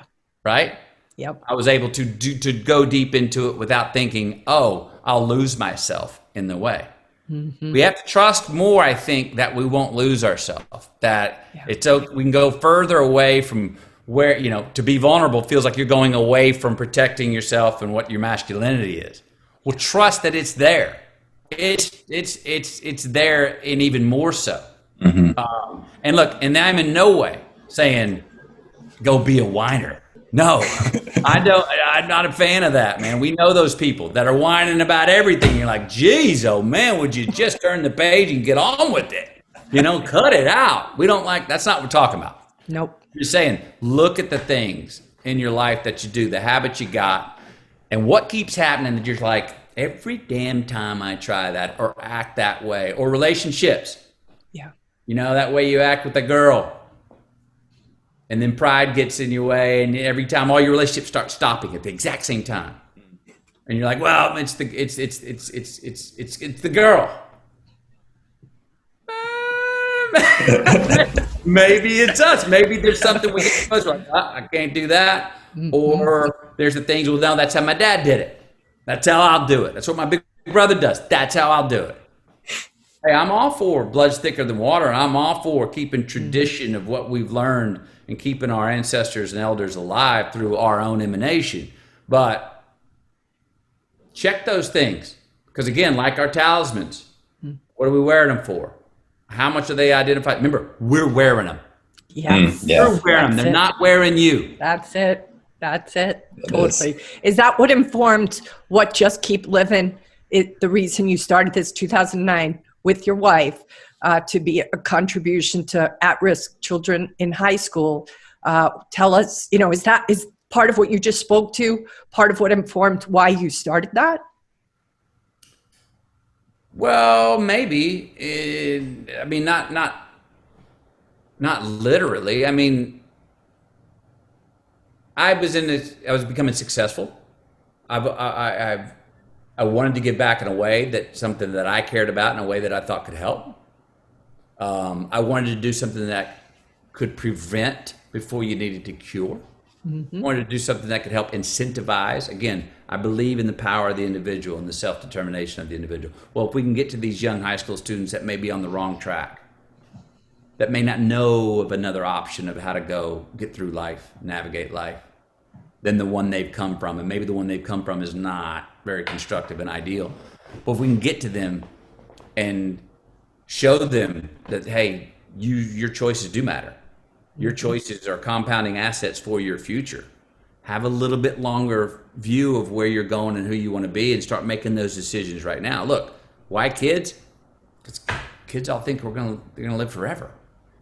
Right? Yep. I was able to go deep into it without thinking, oh, I'll lose myself in the way. Mm-hmm. We have to trust more, I think, that we won't lose ourselves. That we can go further away from where, you know, to be vulnerable feels like you're going away from protecting yourself and what your masculinity is. Well, trust that it's there. It's there, and even more so. Mm-hmm. And look, and I'm in no way saying go be a whiner. No, I don't. I'm not a fan of that, man. We know those people that are whining about everything. You're like, geez, oh man, would you just turn the page and get on with it? You know, cut it out. We don't like. That's not what we're talking about. Nope. You're saying look at the things in your life that you do, the habits you got, and what keeps happening that you're like, every damn time I try that or act that way, or relationships. Yeah. You know, that way you act with a girl. And then pride gets in your way, and every time all your relationships start stopping at the exact same time. And you're like, well, it's the girl. Maybe it's us. Maybe there's something we get close to, like, I can't do that. Mm-hmm. Or there's the things, well, no, that's how my dad did it. That's how I'll do it. That's what my big brother does. That's how I'll do it. Hey, I'm all for blood's thicker than water, and I'm all for keeping tradition of what we've learned and keeping our ancestors and elders alive through our own emanation. But check those things. Because again, like our talismans, what are we wearing them for? How much are they identified? Remember, we're wearing them. Yes. We're wearing them. They're not wearing you. That's it. Totally. Is that what informed what Just Keep Living? The reason you started this 2009 with your wife to be a contribution to at-risk children in high school. Tell us, you know, is part of what you just spoke to, part of what informed why you started that? Well, maybe. I mean, not literally. I mean, I was becoming successful. I wanted to give back in a way something that I cared about, in a way that I thought could help. I wanted to do something that could prevent before you needed to cure. I wanted to do something that could help incentivize. Again, I believe in the power of the individual and the self-determination of the individual. Well, if we can get to these young high school students that may be on the wrong track, that may not know of another option of how to go get through life, navigate life, than the one they've come from. And maybe the one they've come from is not very constructive and ideal. But if we can get to them and show them that, hey, your choices do matter. Your choices are compounding assets for your future. Have a little bit longer view of where you're going and who you want to be, and start making those decisions right now. Look, why kids? Because kids all think they're going to live forever.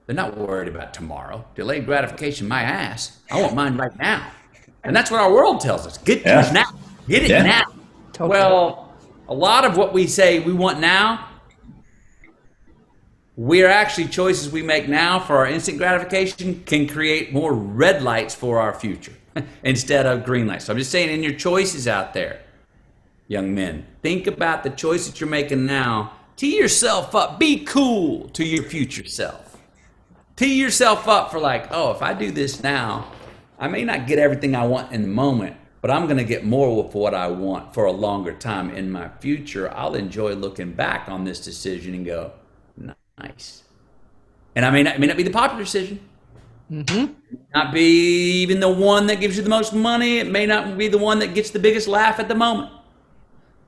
They're not worried about tomorrow. Delayed gratification, my ass. I want mine right now. And that's what our world tells us. Get yours now. Get it now. Totally. Well, a lot of what we say we want now, we're actually choices we make now for our instant gratification can create more red lights for our future instead of green lights. So I'm just saying, in your choices out there, young men, think about the choices you're making now. Tee yourself up. Be cool to your future self. Tee yourself up for like, oh, if I do this now, I may not get everything I want in the moment, but I'm going to get more of what I want for a longer time in my future. I'll enjoy looking back on this decision and go, nice. And I may not be the popular decision. Not be even the one that gives you the most money. It may not be the one that gets the biggest laugh at the moment.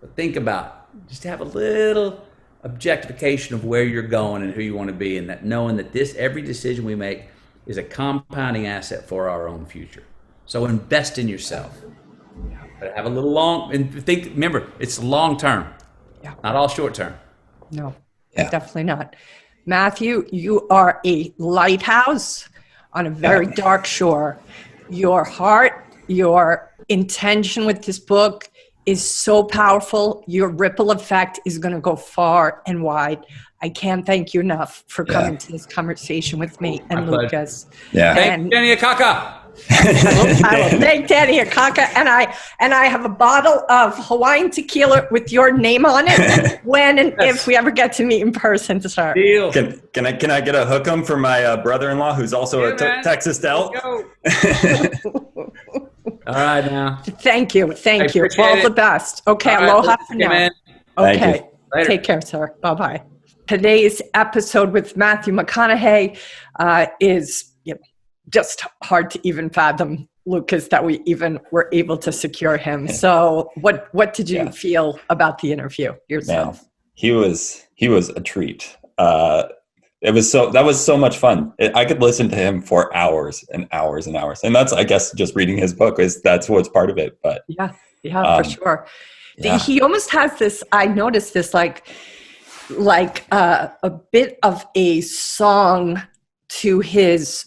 But think about it. Just have a little objectification of where you're going and who you want to be, and that knowing that every decision we make is a compounding asset for our own future. So invest in yourself. But have a little remember, it's long term, not all short term. No. Definitely not. Matthew, you are a lighthouse on a very dark shore. Your heart, your intention with this book is so powerful. Your ripple effect is going to go far and wide. I can't thank you enough for coming to this conversation with me and Lucas. Thank Danny Akaka. I will thank Danny Akaka, and I have a bottle of Hawaiian tequila with your name on it when and if we ever get to meet in person, sir. Deal. Can I get a hookem for my brother-in-law who's also a Texas Delt? All right now. Thank you. All the best. Okay, all aloha right, for now. man. Okay, take care, sir. Bye-bye. Today's episode with Matthew McConaughey is just hard to even fathom, Lucas, that we even were able to secure him. So what did you feel about the interview yourself? Man, he was a treat. That was so much fun. I could listen to him for hours and hours and hours. And that's, I guess, just reading his book that's what's part of it. But for sure. Yeah. He almost has this, I noticed this like a bit of a song to his,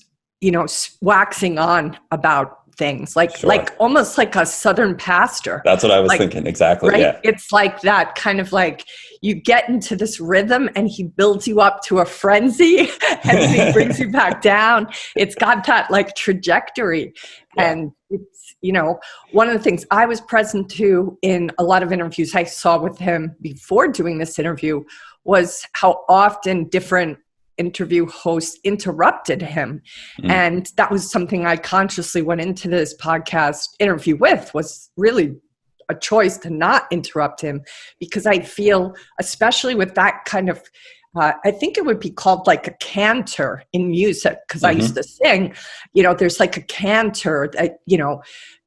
waxing on about things like almost like a Southern pastor. That's what I was thinking. Exactly. Right? Yeah. It's like that kind of like you get into this rhythm and he builds you up to a frenzy and then he brings you back down. It's got that like trajectory. Yeah. And it's, one of the things I was present to in a lot of interviews I saw with him before doing this interview was how often different interview hosts interrupted him. And that was something I consciously went into this podcast interview with, was really a choice to not interrupt him, because I feel, especially with that kind of, I think it would be called like a cantor in music, because I used to sing, there's like a cantor,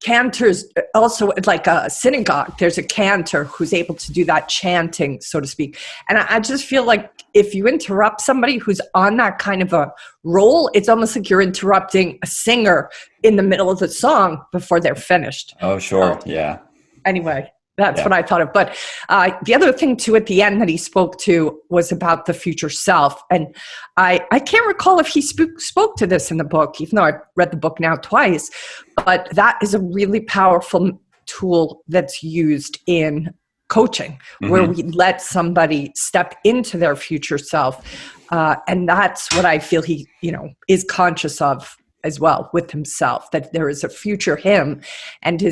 cantors also like a synagogue. There's a cantor who's able to do that chanting, so to speak. And I just feel like if you interrupt somebody who's on that kind of a role, it's almost like you're interrupting a singer in the middle of the song before they're finished. Oh, sure. Yeah. Anyway, that's what I thought of. But the other thing too at the end that he spoke to was about the future self. And I can't recall if he spoke to this in the book, even though I've read the book now twice. But that is a really powerful tool that's used in coaching, where we let somebody step into their future self. And that's what I feel he, is conscious of as well with himself, that there is a future him, and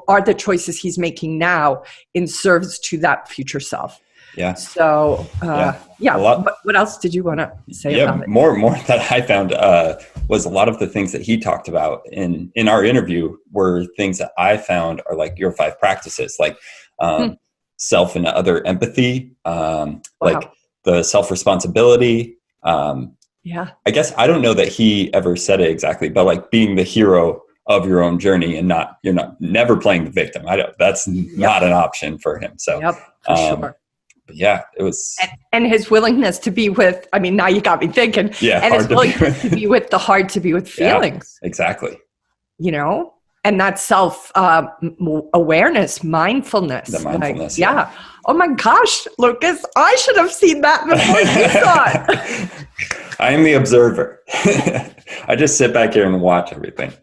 are the choices he's making now in service to that future self. Yeah. So, what else did you want to say about it? More that I found was a lot of the things that he talked about in our interview were things that I found are like your 5 practices, like self and other empathy, like the self-responsibility. I guess I don't know that he ever said it exactly, but like being the hero of your own journey and you're never playing the victim. That's not an option for him. So, for sure. But yeah, it was. And his willingness to be with, I mean, now you got me thinking. Yeah, and his willingness to be with the hard to be with feelings. Yeah, exactly. You know, and that self-awareness, mindfulness. The mindfulness. Yeah. Oh my gosh, Lucas, I should have seen that before you saw it. I am the observer. I just sit back here and watch everything.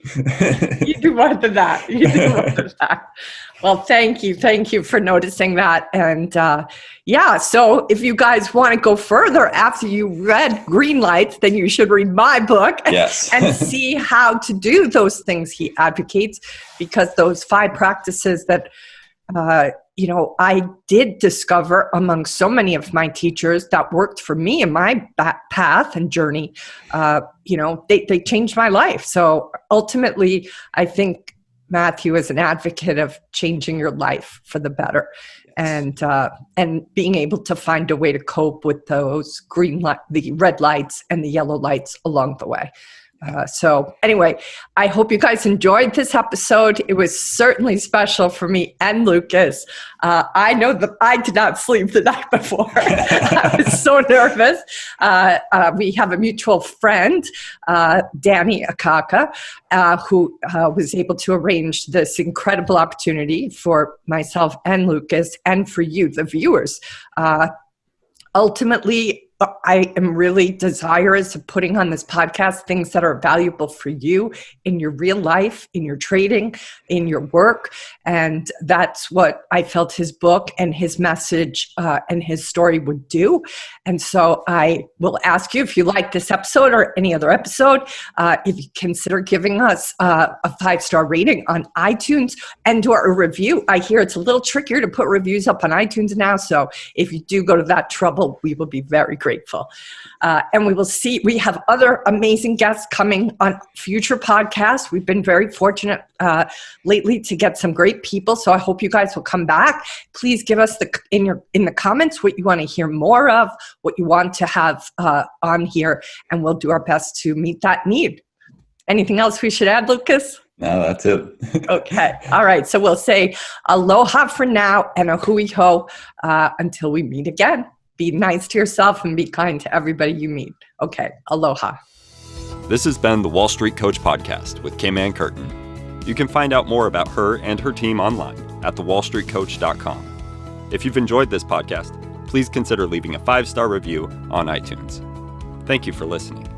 You do more than that. Well, thank you. Thank you for noticing that. And so if you guys want to go further after you read Greenlights, then you should read my book and see how to do those things he advocates, because those 5 practices that, I did discover among so many of my teachers that worked for me in my path and journey, they changed my life. So ultimately, I think Matthew is an advocate of changing your life for the better, and being able to find a way to cope with those the red lights and the yellow lights along the way. So anyway, I hope you guys enjoyed this episode. It was certainly special for me and Lucas. I know that I did not sleep the night before. I was so nervous. We have a mutual friend, Danny Akaka, who was able to arrange this incredible opportunity for myself and Lucas, and for you, the viewers. Ultimately, I am really desirous of putting on this podcast things that are valuable for you in your real life, in your trading, in your work. And that's what I felt his book and his message and his story would do. And so I will ask you, if you like this episode or any other episode, if you consider giving us a 5-star rating on iTunes and or a review. I hear it's a little trickier to put reviews up on iTunes now. So if you do go to that trouble, we will be very grateful. And we have other amazing guests coming on future podcasts. We've been very fortunate lately to get some great people. So I hope you guys will come back. Please give us in the comments what you want to hear more of, what you want to have on here, and we'll do our best to meet that need. Anything else we should add, Lucas? No, that's it. Okay. All right. So we'll say aloha for now and a hui ho until we meet again. Be nice to yourself and be kind to everybody you meet. Okay. Aloha. This has been the Wall Street Coach Podcast with K-Man Curtin. You can find out more about her and her team online at thewallstreetcoach.com. If you've enjoyed this podcast, please consider leaving a 5-star review on iTunes. Thank you for listening.